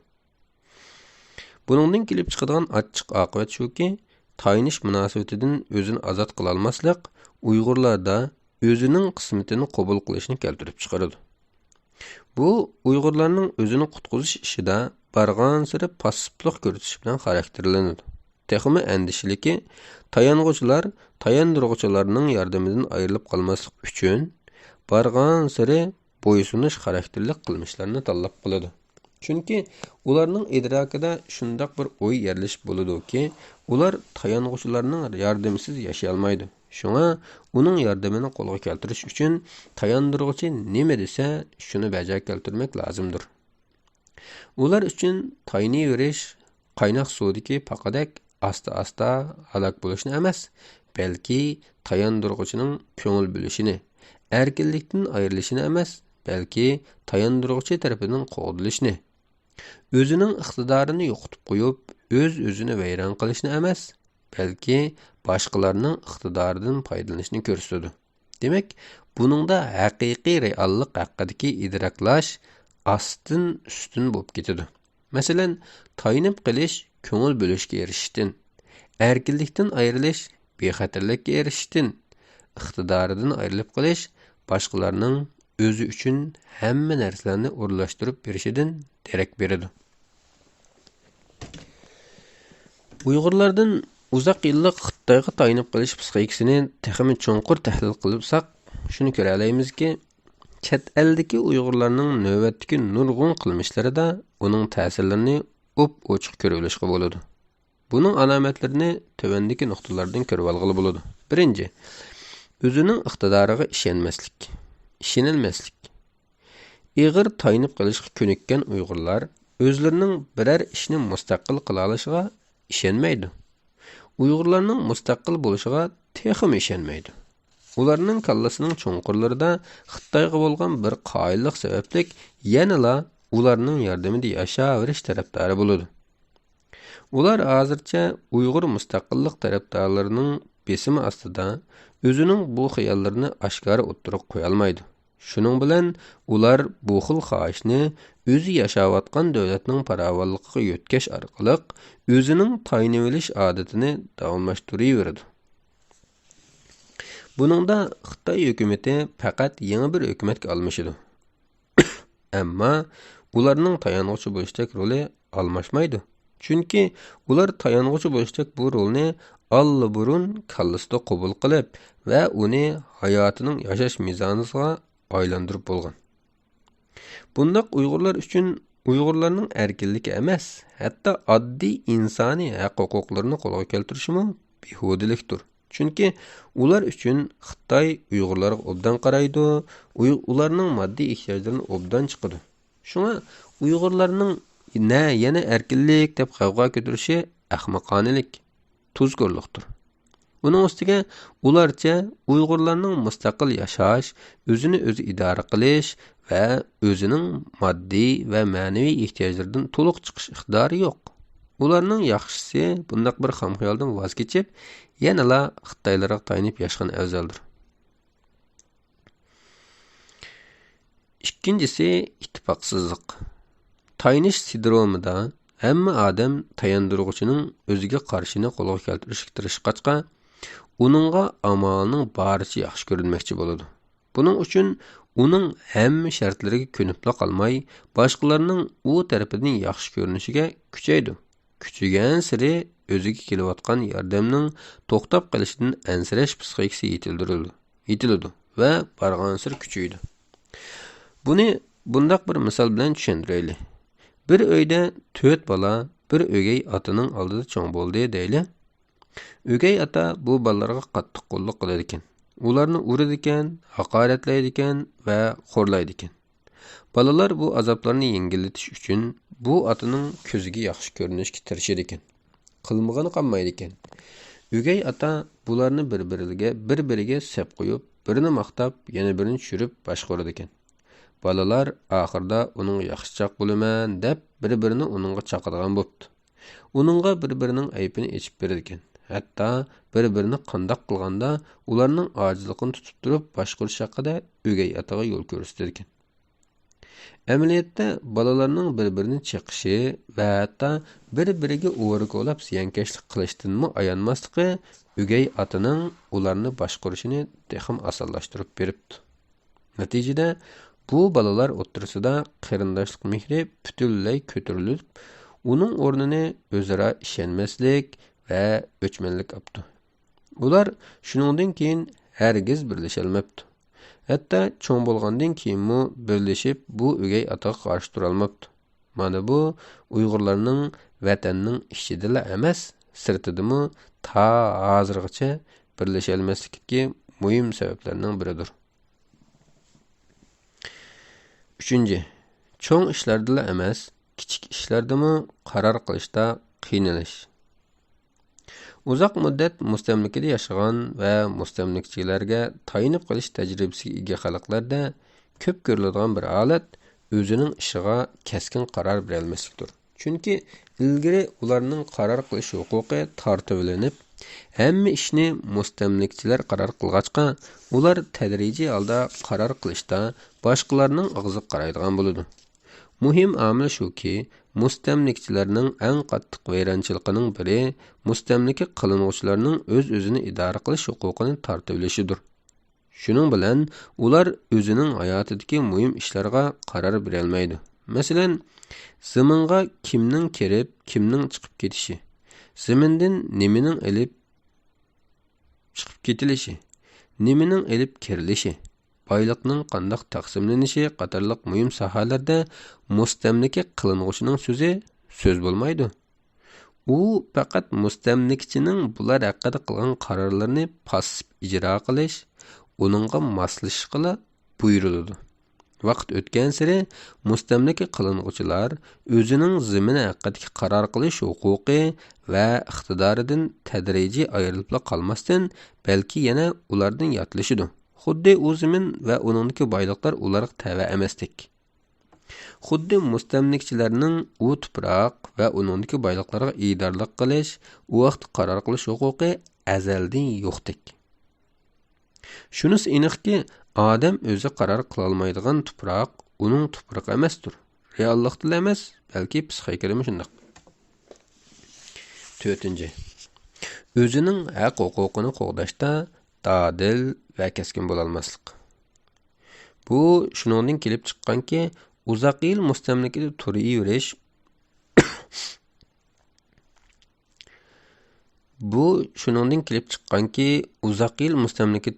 A: Buningdan kelib chiqadigan ochiq oqibat shuki, tayinish munosabatidan o'zini ozod qila olmaslik Uyg'urlarda o'zining qismatini qabul qilishni keltirib chiqaradi. Bu Uyg'urlarning o'zini qutqizish ishida bargan siri passivlik ko'rsatish bilan xarakterlanadi. Texmi andishiliki, tayanğuchilar tayandırğuchilarning yordamidan ayrilib qolmaslik uchun bargan siri bo'ysunish xarakterli qilmishlarni tanlab qiladi. Chunki ularning idrokida shundoq bir o'y yerlashib bo'ladi-ki, ular tayanğuchilarning yordamisiz yashay olmaydi. Shunga uning yordamini qo'lga keltirish uchun tayandırğuchi nima desa, shuni bajarib keltirmak lozimdir. Ular uchun tayini verish qaynoq suvdagi paqadak asta-asta halok bo'lishni emas, balki tayandırğuchining ko'ngil bo'lishini, erkinlikdan ayrilishini emas, balki tayandırğuchi tarafidan qo'dilishni, o'zining iqtidorini yo'qotib qo'yib, o'z-o'zini vayron qilishni emas, balki boshqalarning iqtidoridan foydalanishni ko'rsatadi. Demak, buningda haqiqiy reallik haqidagi idroklash astin-ustin bo'lib ketadi. Masalan, tayinib qilish ko'ngil bo'lishga erishishdan, erkinlikdan ayrilish bexatarlikka erishishdan, iqtidoridan ayrilib qilish boshqalarning o'zi uchun hamma narsalarni o'rlashtirib berishidan darak beradi. Uyg'urlardan uzoq yillik Xitoyga tayinib qilish psixikasini texmi cho'nqur tahlil qilibsak, shuni ko'ra olamizki, chet eldagi Uyg'urlarning navbatdagi nurg'un qilmishlarida uning ta'sirlarini ochiq ko'rib olishga bo'ladi. Buning alomatlarini tövəndəki nuqtalardan ko'rib olg'ili bo'ladi. Birinchi, o'zining iqtidoriga ishonmaslik, ishonilmaslik. Ig'ir tayinib qilishga ko'nikkan Uyg'urlar o'zlarining biror ishni mustaqil qila olishiga ishonmaydi. Uyg'urlarning mustaqil bo'lishiga texmi ishonmaydi. Ularning kallasining cho'nqurlarida Xitoyga bo'lgan bir qoyillik sababli yanala ularning yordamida yashayverish tarafdori bo'ladi. Ular hozircha Uyg'ur mustaqillik tarafdorlarining besimi ostida o'zining bu xiyollarini oshkora o'ttirib qo'ya olmaydi. Shuning bilan ular bu xil xohishni o'zi yashayotgan davlatning farovonligiga yo'tkash orqali o'zining tayinib olish odatini davomlashtiraveradi. Buningda Xitoy hukumati faqat yangi bir hukumatga almashidi. Ammo ularning tayanğuchi bo'lishdek roli almashmaydi. Chunki ular tayanğuchi bo'lishdek bu rolni allaburun kallasida qabul qilib va uni hayotining yashash mezoniga aylantirib bo'lgan. Bundaq Uyg'urlar uchun Uyg'urlarning erkinligi emas, hatto oddiy insoniy haq-huquqlarini qo'lga keltirishi behudalikdir. Chunki ular uchun Xitoy Uyg'urlarga obdan qaraydi, ularning moddiy ehtiyojlarini obdan chiqadi. Shunga Uyg'urlarning yana erkinlik deb qavg'o ko'tarishi ahmoqonalik, tuzkorlikdir. Uning ustiga ularcha Uyg'urlarning mustaqil yashash, o'zini o'zi idora qilish va o'zining moddiy va ma'naviy ehtiyojlaridan to'liq chiqish iqtidori yo'q. Ularning yaxshisi bundaq bir xomxayoldan voz kechib, yanala Xitoylarga tayanib yashagan afzaldir. İkincisi ittifoqsizlik. Tayinish sindromida hamma odam tayandırğuchining o'ziga qarshini qo'lga keltirishga tirishqachqa, uningga amalning baricha yaxshi ko'rinmoqchi bo'ladi. Buning uchun uning hamma shartlariga ko'nibla qolmay, boshqalarning u tarafidan yaxshi ko'rinishiga kuchaydi. Kuchaygan siri o'ziga kelayotgan yordamning to'xtab qolishidan ansirash psixikasi yetiladi va bargan sir kuchaydi. Buni bundaq bir misol bilan tushuntiraylik. Bir uyda 4 bola bir o'gay otaning oldida cho'ng bo'ldi deyli. O'gay ota bu bolalarga qattiq qo'lliq qiladi ekan. Ularni uradi ekan, haqoratlaydi ekan va xo'rlaydi ekan. Bolalar bu azoblarni yengillatish uchun bu otaning ko'ziga yaxshi ko'rinishga tirishadi ekan. Qilmag'ini qolmaydi ekan. O'gay ota bularni bir-biriga sep qo'yib, birini maqtab, yana birini tushirib boshqaradi ekan. Balalar oxirida uning yaxshichoq bo'laman deb bir-birini uningga chaqirgan bo'pti. Uningga bir-birining aybini echib beradi ekan. Hatto bir-birini qandoq qilganda ularning ojizligini tutib turib boshqarish haqida o'gay otaga yo'l ko'rsatadi ekan. Amaliyotda balalarning bir-birini chiqishi va hatto bir-biriga o'g'irlik ziyonkashlik qilishdanmi ayonmasligi o'gay otaning ularni boshqarishini texim osonlashtirib beribdi. Natijada bu balalar o'rtasida qarindoshlik mehri butunlay ko'tarilib, uning o'rnini o'zaro ishonmaslik va o'chmanlik oldi. Ular shuningdan keyin hargiz birlasha olmabdi. Hatto cho'ng bo'lgandan keyinmi birlashib bu o'gay otaga qarshi tura olmabdi. Mana bu Uyg'urlarning vatanning ichida emas, sirtidami ta hozirgacha birlasha olmasligiga muhim sabablarning biridir. 3. Cho'ng ishlarda emas, kichik ishlardami qaror qilishda qiynalish. Uzoq muddat mustamlikada yashagan va mustamlikchilarga tayinib qilish tajribasiga ega xalqlarda ko'p ko'riladigan bir holat o'zining ishiga keskin qaror bera olmaslikdir. Chunki ilgari ularning qaror qilish huquqi tortivilinib, hamma ishni mustamlikchilar qaror qilgachqa, ular tadrijiy holda qaror qilishda boshqalarning og'ziga qaraydigan bo'ladi. Muhim omil shuki, mustamlikchilarning eng qattiq vayronchiligining biri mustamlika qilinuvchilarning o'z-o'zini idora qilish huquqini tortivilishidir. Shuning bilan ular o'zining hayotidagi muhim ishlarga qaror bera olmaydi. Masalan, zaminga kimning kirib, kimning chiqib ketishi, zamindan nimaning elib chiqib ketilishi, nimaning elib kirilishi, boyliqning qandoq taqsimlanishi qatorliq muhim sohalarda mustamlika qilinuvchining so'z bo'lmaydi. U faqat mustamlikchining bular haqida qilgan qarorlarini passiv ijro qilish, uningga moslashish qila buyuriladi. Vaqt o'tgan sari mustamlika qilinuvchilar o'zining zamini haqidagi qaror qilish huquqi va iqtidoridan tadrijiy ayrilib qolmasdan, balki yana ulardan yatlashidi. Xuddi u zamin va uningdagi boyliqlar ularga tava emasdik. Xuddi mustamlikchilarning u tuproq va uningdagi boyliqlarga idorlik qilish, u vaqt qaror qilish huquqi azaldan yo'qdik. Shunisi aniqki, odam o'zi qaror qila olmaydigan tuproq uning tuprog'i emasdir. Reallikda emas, balki psixikada shunday. 4. O'zining haq huquqini qo'g'dashda dadil va keskin bo'la olmaslik. Bu shuningdan kelib chiqqanki, uzoq yil mustamlikada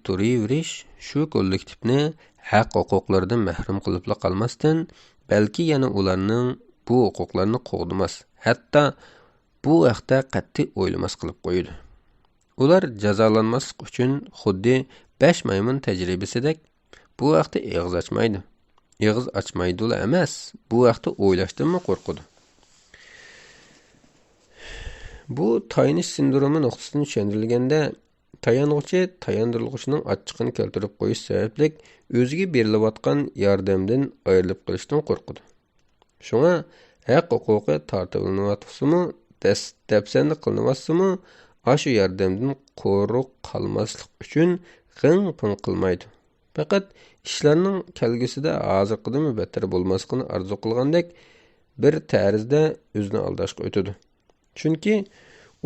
A: turaverish shu kollektivni haq huquqlaridan mahrum qilib qolmasdan, balki yana ularning bu huquqlarini qo'g'dimas, hatto bu vaqtda qat'iy o'ylamas qilib qo'ydi. Ular jazolanmaslik uchun xuddi 5 maymun tajribasidek bu vaqtda og'iz ochmaydi. Og'iz ochmaydi emas, bu vaqtda o'ylashdanmi qo'rqadi. Bu tayinish sindromi nuqtasidan tushuntirilganda, tayanğıcı tayandırılğıçının açıqını keltirib qo'yish sababli o'ziga berilayotgan yordamdan ayrilib qolishdan qo'rqadi. Shunga haq huquqi tartiblanayotsa-mu, dafsanda qilinayotsa-mu, ashu yordamdan quruq qolmaslik uchun g'ing-ping qilmaydi. Faqat ishlarning kelgusida hozirqidan battar bo'lmasligini arzu qilgandek bir tarzda o'zini aldashga o'tadi. Chunki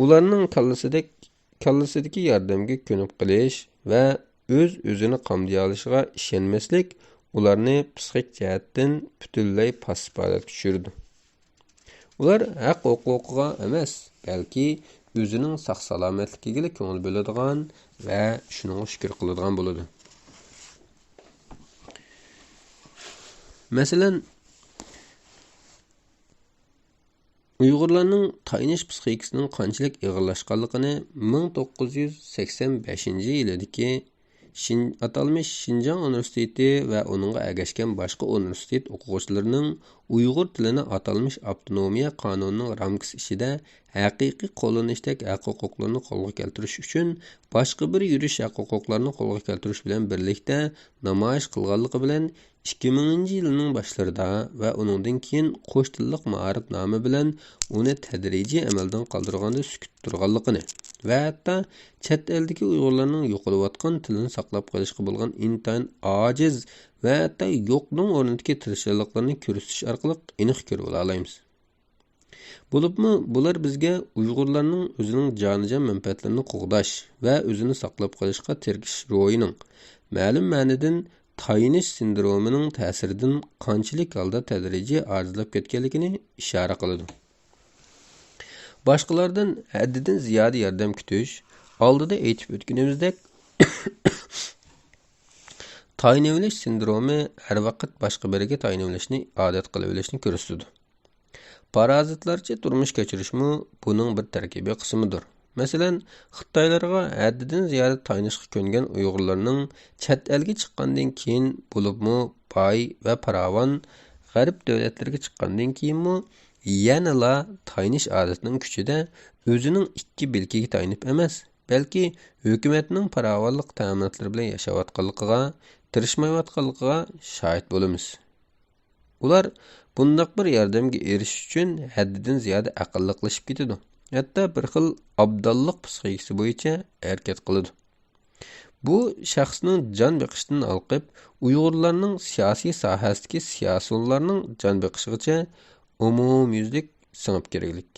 A: ularning kallasidagi yordamga ko'nib qilish va o'zini qamday olishiga ishonmaslik ularni psixik jihatdan butunlay passiv holatga tushirdi. Ular haq huquqiga emas, balki o'zining sog' salomatligiga ko'ngil bo'ladigan va shunga shukr qiladigan bo'ladi. Masalan, Uyg'urlarning tayinish psixikasining qanchalik ig'irlashganligini 1985-yildagi atalmış Şinjan Universiteti və onunğa əgəşkən başqa universitet oxuğucularının Uyğur tilini atalmış avtonomiya qanununun ramkası içində həqiqi qolanışdək haqq hüquqlarını qolğa keltiriş üçün başqa bir yürüş haqq hüquqlarını qolğa keltiriş bilan birlikdə namoyish qilganligi bilan 2000 yılının başlarında və onundan keyin qo'sh tillik ma'arif nomi bilan uni tadrijiy amaldan qoldirganda sukut turganligini və hətta chet eldagi Uyg'urlarning yo'qolayotgan tilini saqlab qolishga bo'lgan intayin ojiz və hətta yo'qning o'rnidagi tirishchiliklarni ko'rsatish orqali aniq ko'rib olamiz. Bo'libmi bular bizga Uyg'urlarning o'zining jonijon manfaatlarini qo'g'dash va o'zini saqlab qolishga tirkish ro'yining ma'lum ma'nidan tayinish sindromining ta'siridan qanchalik holda tadrijiy ojizlab ketganligini ishora qiladi. Boshqalardan haddidan ziyoda yordam kutish, oldida aytib o'tganimizdek, tayinlash sindromi har vaqt boshqa biriga tayinlashni odat qilib olishni ko'rsatadi. Parazitlarcha turmush kechirishmi buning bir tarkibiy qismidir. Masalan, Xitoylarga haddidan ziyoda tayinishga ko'ngan Uyg'urlarning chet elga chiqqandan keyin bo'libmi boy va farovon g'arb davlatlariga chiqqandan keyinmi yanala tayinish odatining kuchida o'zining ikki bilkiga tayinib emas, balki hukumatning farovonlik ta'minatlari bilan yashayotganligiga, tirishmayotganligiga shohid bo'lamiz. Ular bundaq bir yordamga erishish uchun haddidan ziyoda aqlliqlashib ketadi. Hatta bir xil abdallik psixikasi bo'yicha harakat qiladi. Bu shaxsning jon beqishdan olqib, Uyg'urlarning siyosiy sohasidagi siyosonlarning jon beqishigacha umumyuzlik singib keraklik.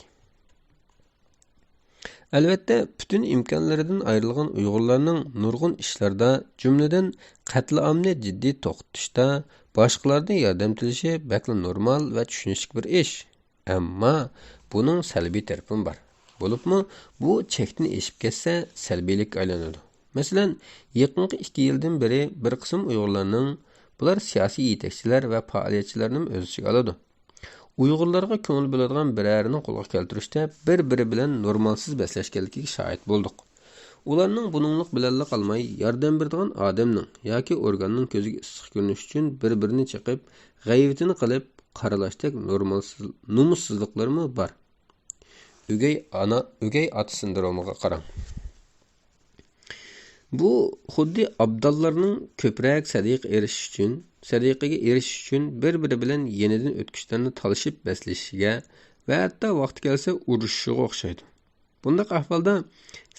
A: Albatta, bütün imkonlaridan ayrilgan Uyg'urlarning nurg'un ishlarda, jumladan qatl-omni jiddiy to'xtatishda boshqalardan yordam tilishi bakli normal va tushunishli bir ish. Ammo buning salbiy tarafi bor. Bo'libmi, bu chekni eshib ketsa salbiylik aylanadi. Masalan, yaqinqi 2 yildan beri bir qism Uyg'urlarning bular siyosiy yetakchilar va faoliyatchilarning o'z ichiga oladi. Uyg'urlarga ko'ngil bo'ladigan birərini qo'lga keltirishda bir-biri bilan normalsiz bəslashganligiga shohid bo'ldik. Ularning buninglik bilanla qolmay, yordam beradigan odamning yoki organning ko'ziga issiq ko'rinish uchun bir-birini chiqib, g'ayvatini qilib qaralashdek normalsiz, numussizliklarmi bor. O'gay ota sindromiga qarang. Bu xuddi abdallarning ko'proq sadiqaga erishish uchun bir-biri bilan yenidan o'tkishlarni talashib baslashiga va hatto vaqti kelsa urushishiga o'xshaydi. Bundaq ahvolda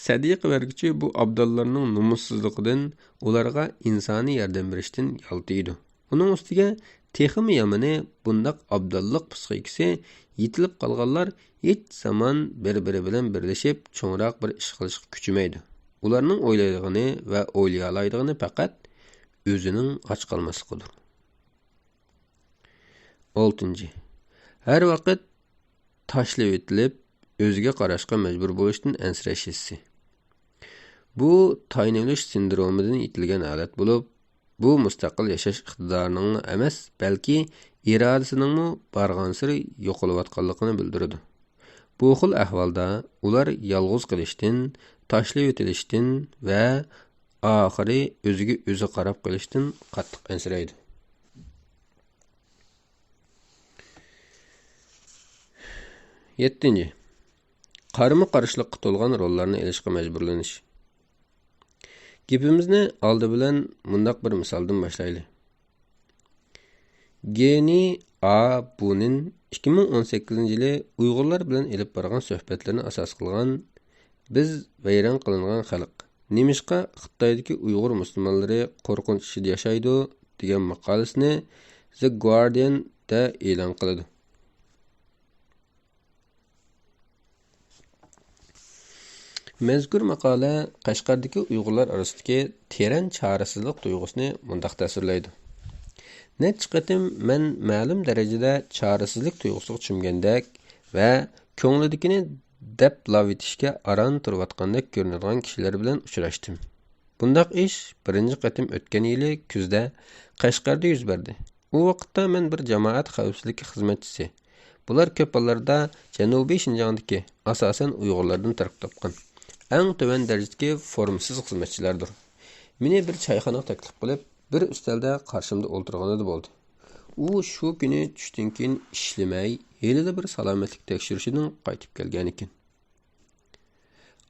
A: sadiqa vergichi bu abdallarning numussizligidan ularga insoniy yordam berishdan yaltiydi. Uning ustiga texmi yamani bundaq abdallik psixikasi yetilib qolganlar hech zaman bir-biri bilan birlashib cho'ngroq bir ish qilishga kuchimaydi. Ularning o'ylaydigani va o'ylay oladiganini faqat o'zining och qolmasligidir. 6. Har vaqt tashlab etilib, o'ziga qarashga majbur bo'lishdan ansirash hissi. Bu tayinlash sindromidan yetilgan holat bo'lib, bu mustaqil yashash iqtidorining emas, balki irodasining barg'ansiri yo'qolayotganligini bildiradi. Bu xil ahvolda ular yolg'iz qilishdan, tashlab etilishdan va oxiri o'ziga o'zi qarab qilishdan qattiq ansiraydi. 7. Qarama-qarshilikqa to'lgan rollarni elishga majburlanish. Gepimizni oldi bilan mundaq bir misoldan boshlaylik. Geni A. Bunin 2018-yili Uyg'urlar bilan elib borgan suhbatlarni asos qilgan "Biz vayron qilingan xalq. Nemishqa Xitoydagi Uyg'ur musulmonlari qo'rqinch ichida yashaydi" degan maqolasini The Guardian da e'lon qiladi. Mazkur maqola Qashqardagi Uyg'urlar orasidagi teran chorasizlik tuyg'usini mundaq tasvirlaydi. Necha qatim men ma'lum darajada chorasizlik tuyg'usiga tushgandak va ko'nglidagini deb lavitishga aran turayotgandek ko'rinadigan kishilar bilan uchrashdim. Bundaq ish birinchi qatim o'tgan yili kuzda Qashqarda yuz berdi. U vaqtda men bir jamoat xavfsizligi xizmatchisi. Bular ko'p hollarda Janubiy Shinjongdagi asosan Uyg'urlardan tarkib topgan eng tuvan darajadagi formsiz xizmatchilardir. Meni bir çayxonaga taklif qilib, bir ustalda qarshimda o'ltirganida bo'ldi. U shu kuni tushdan keyin ishlamay, yelida bir salomatlik tekshirishidan qaytib kelgan ekan.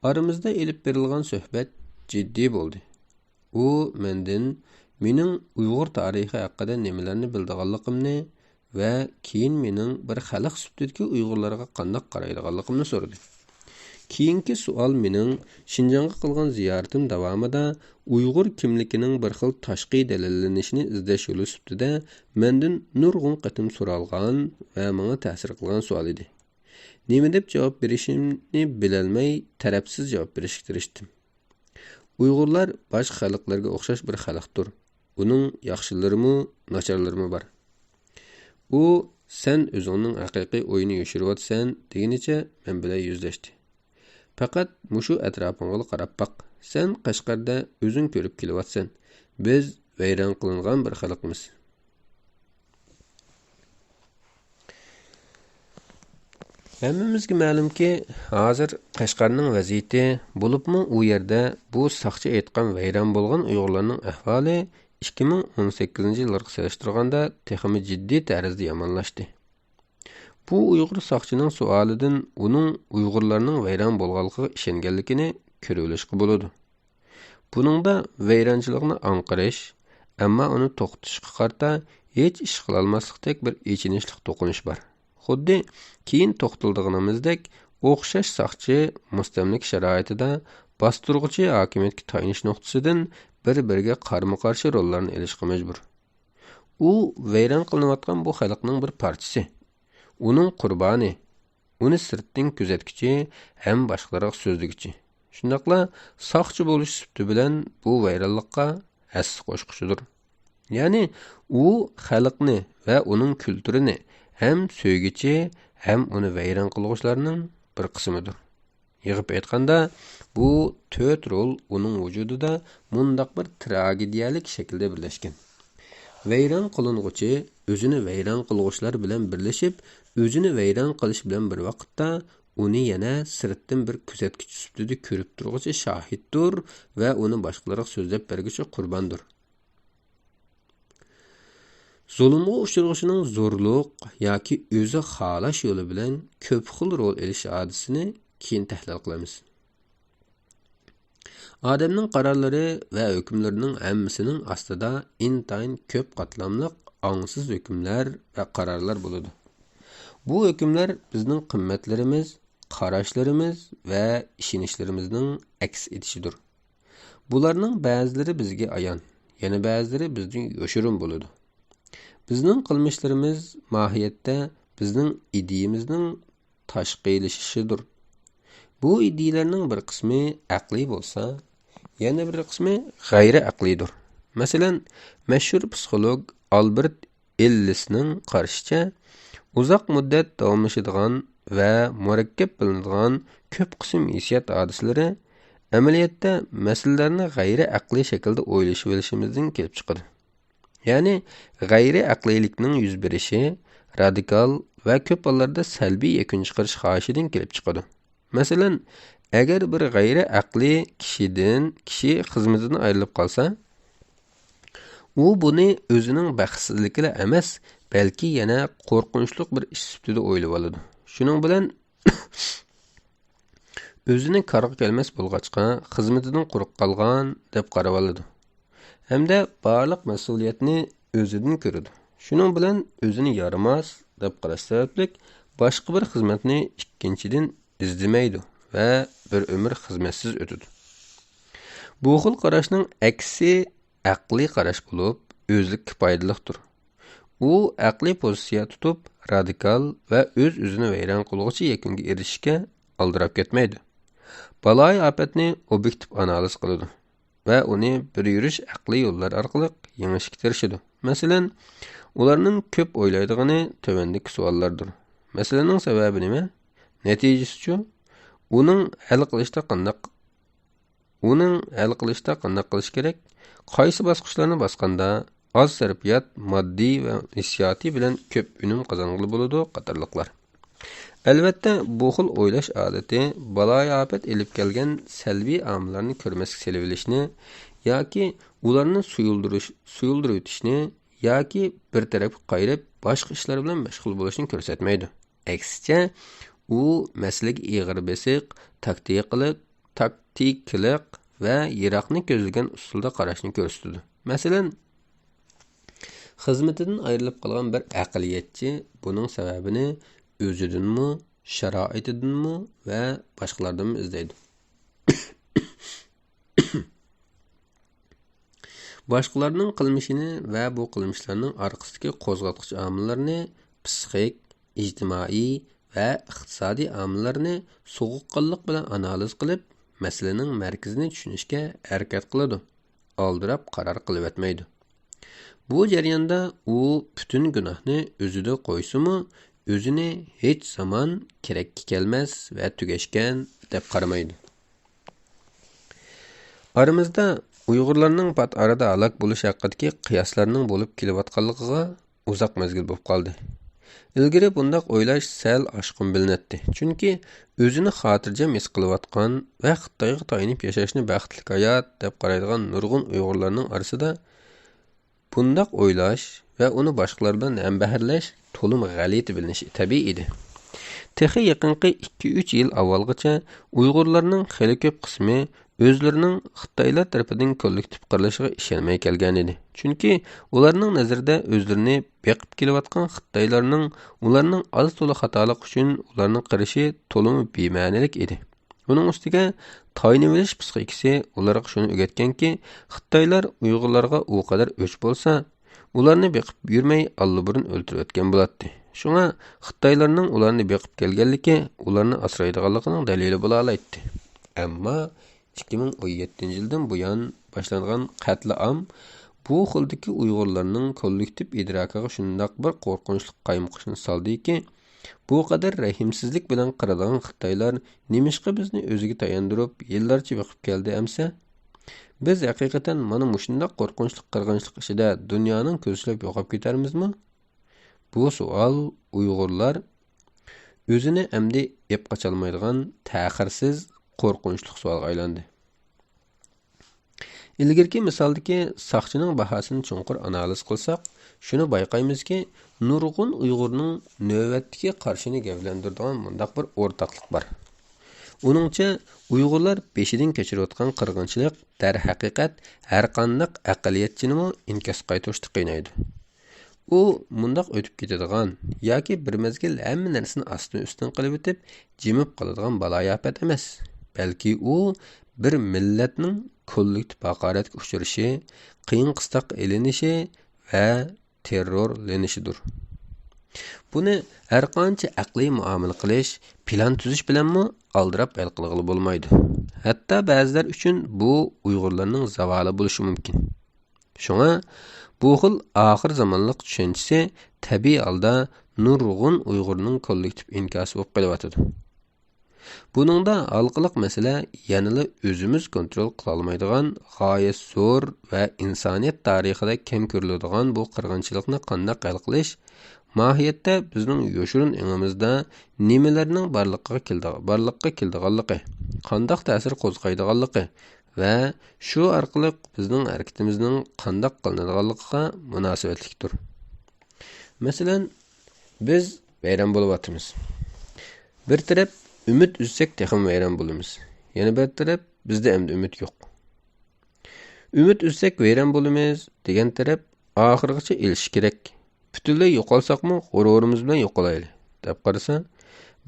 A: Aramizda elib berilgan suhbat jiddiy bo'ldi. U mendan mening Uyg'ur tarixi haqida nimalarni bildiganligimni va keyin mening bir xalq sifatidagi Uyg'urlarga qanday qaraydiganligimni so'radi. Keyingi savol mening Shinjongga qilgan ziyoratim davomida Uyg'ur kimligining bir xil tashqi dalillanishini izlash yo'li sifatida mendan nurg'un qatim so'ralgan va menga ta'sir qilgan savol edi. Nima deb javob berishimni bilolmay tarafsiz javob berishga tirishdim. Uyg'urlar boshqa xalqlarga o'xshash bir xalqdir. Uning yaxshilarimi, nacharlarimi bor. U sen o'zingning haqiqiy o'yini yoshiryapsan degenicha men bilan yuzlashdi. Faqat mushu atrofingga qarab baq. Sen Qashqarda o'zing ko'rib kelyapsan. Biz vayron qilingan bir xalqmiz. Hammamizga ma'lumki, hozir Qashqarning vaziyati bo'libmi u yerda bu saqchi aytgan vayron bo'lgan Uyg'urlarning ahvoli 2018-yillarga solishtirganda texmi jiddiy tarzda yomonlashdi. Bu Uyg'ur saqchining savolidan uning Uyg'urlarning vayron bo'lganligiga ishonganligini ko'rib olishga bo'ladi. Buningda vayronchilikni anqirish, ammo uni to'xtatishga qarta hech ish qila olmaslikdek bir ichinishlik to'qinish bor. Xuddi keyin to'xtaldig'imizdek o'xshash saqchi mustamlik sharoitida bostirg'uchi hokimiyatga tayinish nuqtasidan bir-biriga qarama-qarshi rollarni olishga majbur. U vayron qilinayotgan bu xalqning bir parchasi. Uning qurboni, uni sirtdan kuzatuvchi ham boshqalarga so'zlaguvchi. Shundaqla saqchi bo'lish sifati bilan bu vayronlikqa hassa qo'shquchidir. Ya'ni u xalqni va uning kulturini ham so'yguchi, ham uni vayron qilguvchilarning bir qismidir. Yig'ib aytganda, bu 4 rol uning vujudida mundaq bir tragediyalik shaklda birlashgan. Vayron qilinguvchi o'zini vayron qilguvchilar bilan birlashib, o'zini vayron qilish bilan bir vaqtda uni yana sirtdan bir kuzatuvchi sifatida ko'rib turg'uvchi shohiddir va uni boshqalarga so'zlab berguchi qurbondir. Zulmga uchrag'ushining zo'rliq yoki o'zi xolash yo'li bilan ko'p xil rol olish hodisini keyin tahlil qilamiz. Odamning qarorlari va hukmlarining hammasining ostida intayin ko'p qatlamliq ongsiz hukmlar va qarorlar bo'ladi. Bu hukmlar bizning qimmatlarimiz, qarashlarimiz va ishonishlarimizning aks etishidir. Bularning ba'zilari bizga ayon, yana ba'zilari bizning yoshirin bo'ladi. Bizning qilmishlarimiz mohiyatda bizning ideyamizning tashqilashishidir. Bu ideyalarning bir qismi aqliy bo'lsa, yana bir qismi g'ayri aqliydir. Masalan, mashhur psixolog Albert Ellisning qarashicha, uzoq muddat davomlashadigan va murakkab bilinadigan ko'p qism hissiyot hodisalari amaliyotda masalalarni g'ayri aqliy shaklda o'ylash velishimizdan kelib chiqadi. Ya'ni g'ayri aqliylikning yuz berishi radikal va ko'p hollarda salbiy yakun chiqarish xohishidan kelib chiqadi. Masalan, agar bir g'ayri aqliy kishi xizmatidan ayrilib qolsa, u buni o'zining baxtsizligiga emas, balki yana qo'rqinchli bir ish sifatida o'ylab oladi. Shuning bilan Özünü karga kelmес bolğaçqa, xizmetidan quruq qalğan deb qarab aladı. Hamda barliq mas'uliyatni özüdün görüdü. Şunun bilan özünü yaramaz deb qarash sabablik başqa bir xizmatni ikkinchidan izlamaydi va bir ömür xizmatsiz o'tadi. Bu xil qarashning aksi aqliy qarash bo'lib, o'zlikka foydaliqdir. U aqliy pozitsiya tutib, radikal va o'z-o'zini vayron qilg'uchi yakunga erishishga aldirab ketmaydi. Balay ofatni obyektiv analiz qiladi va uni bir yurish aqliy yo'llar orqali yengishga tirishadi. Masalan, ularning ko'p o'ylaydigani tövəndiki savollardir. Masalaning sababi nima? Natijasi-chi, uning hal qilishda qanday qilish kerak? Qaysi bosqichlarni bosganda az sarfiyat, moddiy va hissiyoti bilan ko'p unum qozong'ili bo'ladi qatorliqlar. Albatta, bu xil o'ylash odati balay ofat elib kelgan salbiy omillarni ko'rmasga selib yoki ularni suyuldirib o'tishni yoki bir tarafga qayrib boshqa ishlar bilan mashg'ul bo'lishni ko'rsatmaydi. Aksicha, u masalaga ig'ir besiq, taktiklik va yiroqni ko'zlagan usulda qarashni ko'rsatadi. Masalan, xizmetidan ayrilib qolgan bir aqliyatchi buning sababini o'zidanmi, sharoitidanmi va boshqalardanmi izlaydi. Boshqalarning qilmishini va bu qilmishlarning orqasidagi qo'zg'atuvchi omillarni, psixik, ijtimoiy va iqtisodiy omillarni sovuqqonlik bilan analiz qilib, masalaning markazini tushunishga harakat qiladi. Aldirab qaror qilib o'tmaydi. Bu jarayonda u butun gunohni o'zida qo'ysimi, o'zini hech zamon kerakka kelmas va tugashgan deb qaramaydi. Aramizda Uyg'urlarning pat arada halok bo'lish haqidagi qiyoslarning bo'lib kelayotganligiga uzoq mezgil bo'lib qoldi. Ilgari bundaq o'ylash sal oshqin bilinadi. Chunki o'zini xotirjam his qilayotgan va Xitoyga tayinib yashashni baxtli hayot deb qaraydigan nurg'un Uyg'urlarning orasida bundaq o'ylash va uni boshqalar bilan hambaharlash to'lim g'alati bilinishi tabiiy edi. Texi yaqinqi 2-3 yil avvalgacha Uyg'urlarning xeli ko'p qismi o'zlarining Xitoylar tarafidan kollektiv qirilishiga ishonmay kelgan edi. Chunki ularning nazarida o'zlarini beqib kelayotgan Xitoylarning ularning az to'la xatolik uchun ularning qirishi to'lim bema'nilik edi. Uning ustiga tayinivilish psixikasi ularga shuni o'rgatganki, Xitoylar Uyg'urlarga u qadar o'ch bo'lsa, ularni beqib yurmay allaburun o'ltirib o'tgan bo'ladi. Shunga Xitoylarning ularni beqib kelganligi ularni asraydiganligining dalili bo'la oladi. Ammo 2017-yildan buyon boshlangan qatliam bu xildagi Uyg'urlarning kollektiv idrokiga shundoq bir qo'rqinchli qaymoqishni soldiki, bu qadar rahimsizlik bilan qiradigan Xitoylar nimishqa bizni o'ziga tayandirib yillarcha beqib keldi amsa? Biz haqiqatan mana shundoq qo'rqinchli qirg'inchilik ishida dunyoning ko'zlab yo'qolib ketarmizmi? Bu savol Uyg'urlar o'zini endi ep qocholmaydigan ta'xirsiz qo'rqinchli savolga aylandi. Ilgirki misaldagi saqchining bahosini chunqur analiz qilsak, shuni bayqaymizki, nurg'un Uyg'urning navbatdagi qarshini gavlandiradigan mundaq bir o'rtaqlik bor. Uningcha, Uyg'urlar beshidan kechirayotgan qirg'inchilik dar haqiqat har qanday aqliyatchini inkos qaytarishni qiynaydi. U mundaq o'tib ketadigan yoki bir mezgil hamma narsani astin-ustin qilib o'tib, jimib qoladigan baloy ofat emas, balki u bir millatning kollektiv haqoratga uchrashi, qiyin-qistoq elinishi va terrorlanishidir. Buni har qancha aqliy muomala qilish, plan tuzish bilanmi aldirab hal qilg'ili bo'lmaydi. Hatto ba'zilar uchun bu Uyg'urlarning zavoli bo'lishi mumkin. Shunga bu xil oxir zamonlik tushunchasi tabiiy holda nurg'un Uyg'urning kollektiv inkosi bo'lib qolayotir. Buningda halqiliq masala yanada o'zimiz kontrol qila olmaydigan g'oyat zo'r va insoniyat tarixida kam ko'riladigan bu qirg'inchilikni qanday hal qilish mohiyatda bizning yoshirin engimizda nimalarning barliqqa keldiganligi, qanday ta'sir qo'zg'aydiganligi va shu orqali bizning harakatimizning qanday qilinadiganligiga munosabatlikdir. Masalan, biz bayram bo'layotimiz. Bir taraf ümid üzsek texim vayron bo'lamiz. Yana bir taraf bizda endi ümid yo'q. Ümid üzsek vayron bo'lamiz degan taraf oxirgacha elish kerak. Butunlay yo'qolsaqmi, g'ururimiz bilan yo'qolayli deb qarasa,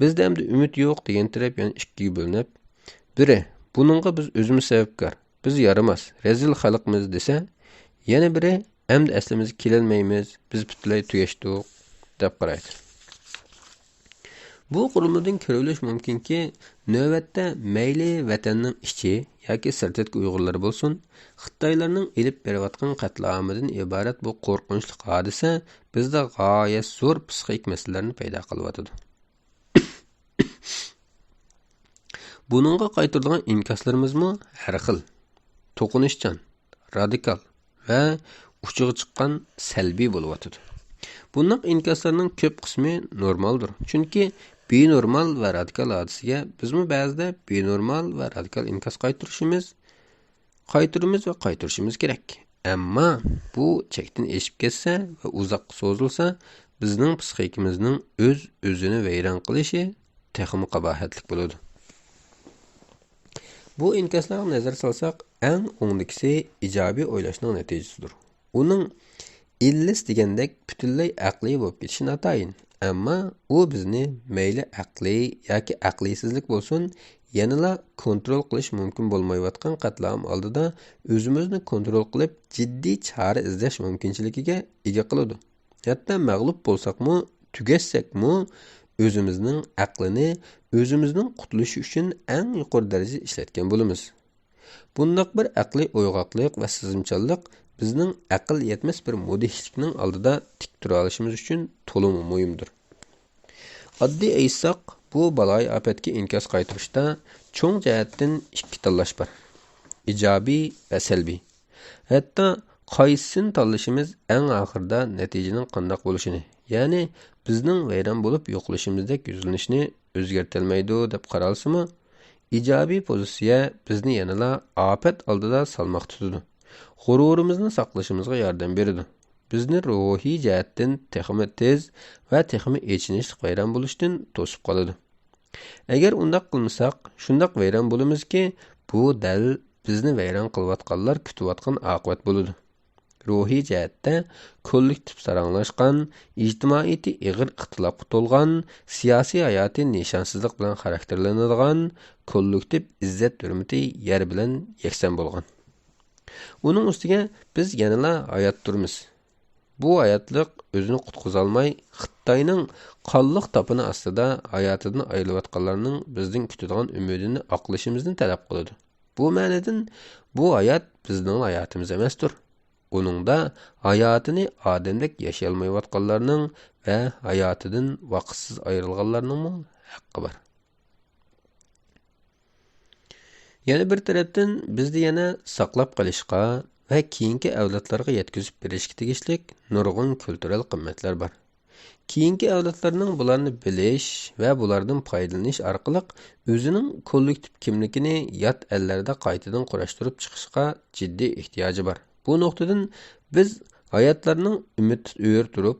A: bizda endi ümid yo'q degan taraf yana ikkiga bo'linib, biri buningga biz o'zimiz sababkor, biz yaramas, rezil xalqmiz desa, yana biri endi aslimizga kelolmaymiz, biz butunlay tugashdik deb qaraydi. Bu qurilmadan ko'rilish mumkinki, navbatda mayli vatanning ichi yoki sirtidagi Uyg'urlar bo'lsin, Xitoylarning elib berayotgan qatlamidan iborat bu qo'rqinchli hodisa bizda g'oyat zo'r psixik masalalarni paydo qilyotdi. Buningga qaytiradigan inkoslarimiz har xil, to'qinishchan, radikal va uchiga chiqqan salbiy bo'lyotdi. Bunday inkoslarning ko'p qismi normaldir. Chunki benormal va radikal hodisiga bizmi ba'zida benormal va radikal inkos qaytarishimiz kerak. Ammo bu chekdan eshib ketsa va uzoqqa so'zilsa, bizning psixikimizning o'zini vayron qilishi texmi qabohatli bo'ladi. Bu inkoslarga nazar solsak, eng o'ngdikisi ijobiy o'ylashning natijasidir. Uning illis degandek butunlay aqliy bo'lib ketishi natayin. Ammo u bizni mayli aqliy yoki aqliysizlik bo'lsin, yanala kontrol qilish mumkin bo'lmayotgan qatlam oldida o'zimizni kontrol qilib jiddiy chora izlash mumkinchiligiga ega qiladi. Hatto mag'lub bo'lsakmi, tugashsakmi, o'zimizning aqlini o'zimizning qutulishi uchun eng yuqori darajada ishlatgan bo'lamiz. Bundaq bir aqliy uyg'oqlik va sezimchanlik bizning aql yetmas bir mudihlikning oldida tik tura olishimiz uchun to'liq muhimdir. Oddiy aytsak, bu baloy ofatga inkos qaytarishda cho'ng jihatdan ikki tanlash bor. Ijobiy va salbiy. Hatto qaysini tanlashimiz eng oxirida natijaning qanday bo'lishini, ya'ni bizning vayron bo'lib yo'qolishimizdek yuzlanishni o'zgartirmaydi deb qaralsimi, ijobiy pozitsiya bizni yanala ofat oldida salmoq tutadi. G'ururimizni saqlashimizga yordam beradi. Bizni ruhiy jihatdan texmi tez va texmi echinishli vayron bo'lishdan to'sib qoladi. Agar undaq qilmasak, shundaq vayron bo'lamizki, bu dal bizni vayron qilayotganlar kutayotgan oqibat bo'ladi. Ruhiy jihatda kollektiv saranglashgan, ijtimoiy ig'ir ixtilofga to'lgan, siyosiy hayoti nishonsizlik bilan xarakterlanadigan, kollektiv izzat hurmati yer bilan yakson bo'lgan. Uning ustiga biz yanala hayot turmiz. Bu hayotlik o'zini qutqizolmay, Xitoyning qonliq topini ostida hayotidan ayrilayotganlarning bizning kutadigan umidini oqlashimizni talab qiladi. Bu ma'nodan bu hayot bizning hayotimiz emasdir. Uningda hayotini odamdek yashay olmayotganlarning va hayotidan vaqtsiz ayrilganlarning haqqi bor. Yana bir tarafdan bizni yana saqlab qolishga va keyingi avlodlarga yetkazib berishga tegishli nurg'un kultural qimmatlar bor. Keyingi avlodlarning bularni bilish va bulardan foydalanish orqali o'zining kollektiv kimligini yot ellarda qaytadan qurashtirib chiqishga jiddiy ehtiyoji bor. Bu nuqtadan biz hayotlarning umid o'rtirib,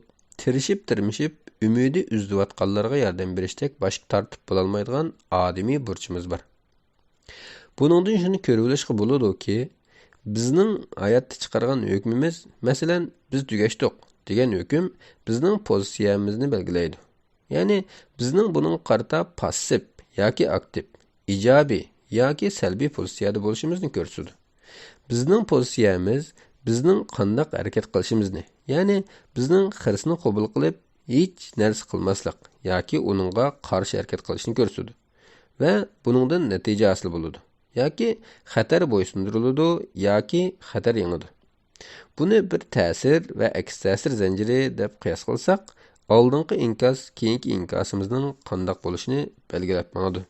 A: tirmishib, umidi uzdivatganlarga yordam berishdek boshqa tartib bo'lolmaydigan odamiy burchimiz bor. Buningdan shuni ko'rib olishga bo'ladiki, bizning hayotda chiqargan hukmimiz, masalan, biz tugashdik degan hukm bizning pozitsiyamizni belgilaydi. Ya'ni bizning buning qarta passiv yoki aktiv, ijobiy yoki salbiy pozitsiyada bo'lishimizni ko'rsatadi. Bizning pozitsiyamiz bizning qanday harakat qilishimizni, ya'ni bizning xirsni qabul qilib hech narsa qilmaslik yoki uningga qarshi harakat qilishni ko'rsatadi va buningdan natija hosil bo'ladi. Yoki xatar bo'ysundiriladi yoki xatar yengadi. Buni bir ta'sir va aks ta'sir zanjiri deb qiyos qilsak, oldingi inkos keyingi inkosimizning qanday bo'lishini belgilab beradi.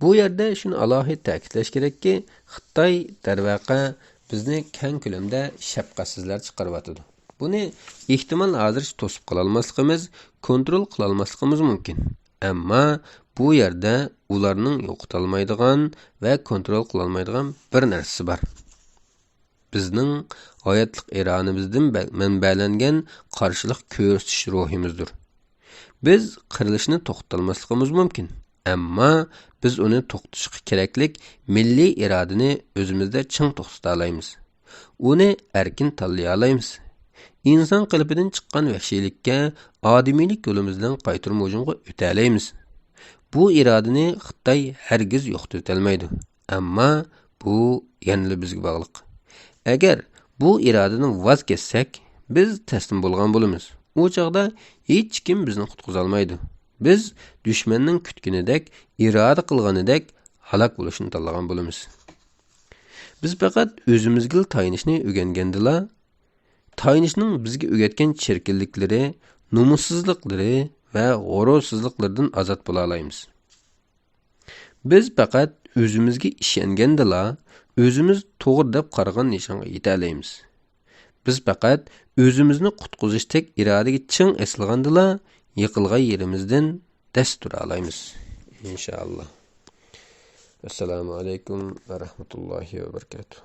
A: Bu yerda shuni alohida ta'kidlash kerakki, Xitoy darvaqa bizni keng ko'lamda shafqatsizlar chiqaryotdi. Buni ehtimol hozir to'sib qila olmasligimiz, kontrol qila olmasligimiz mumkin. Ammo bu yerda ularning yo'qotilmaydigan va kontrol qila olmaydigan bir narsasi bor. Bizning hayotlik irodamizdan manbalangan qarshilik ko'rsatish ruhimizdir. Biz qirilishni to'xtatolmasligimiz mumkin. Ammo biz uni to'xtatishga keraklik milliy irodani o'zimizda ching to'xtata olamiz. Uni erkin tanlay olamiz. İnsan qalbidan chiqqan vahshiylikka odimiylik yo'limizdan qaytarma hujumga o'ta olamiz. Bu irodani Xitoy hargiz yo'qotib olmaydi. Ammo bu yanada bizga bog'liq. Agar bu irodadan voz kechsak, biz taslim bo'lgan bo'lamiz. U chaqda hech kim bizni qutqiza olmaydi. Biz dushmanning kutganidek, iroda qilganidek halok bo'lishni tanlagan bo'lamiz. Biz faqat o'zimizga tayinishni o'rgangandila, tayinishning bizga o'rgatgan chirkinliklari, nomussizliklari va g'ururсizliklardan ozod bo'la olamiz. Biz faqat o'zimizga ishongandila, o'zimiz to'g'ri deb qaragan nishonga yeta olamiz. Biz faqat o'zimizni qutqizishdak irodaga ching eslagandila, yiqilgan yerimizdan dast tura olamiz. Inshaalloh. Assalomu alaykum va rahmatullohi va barakatuh.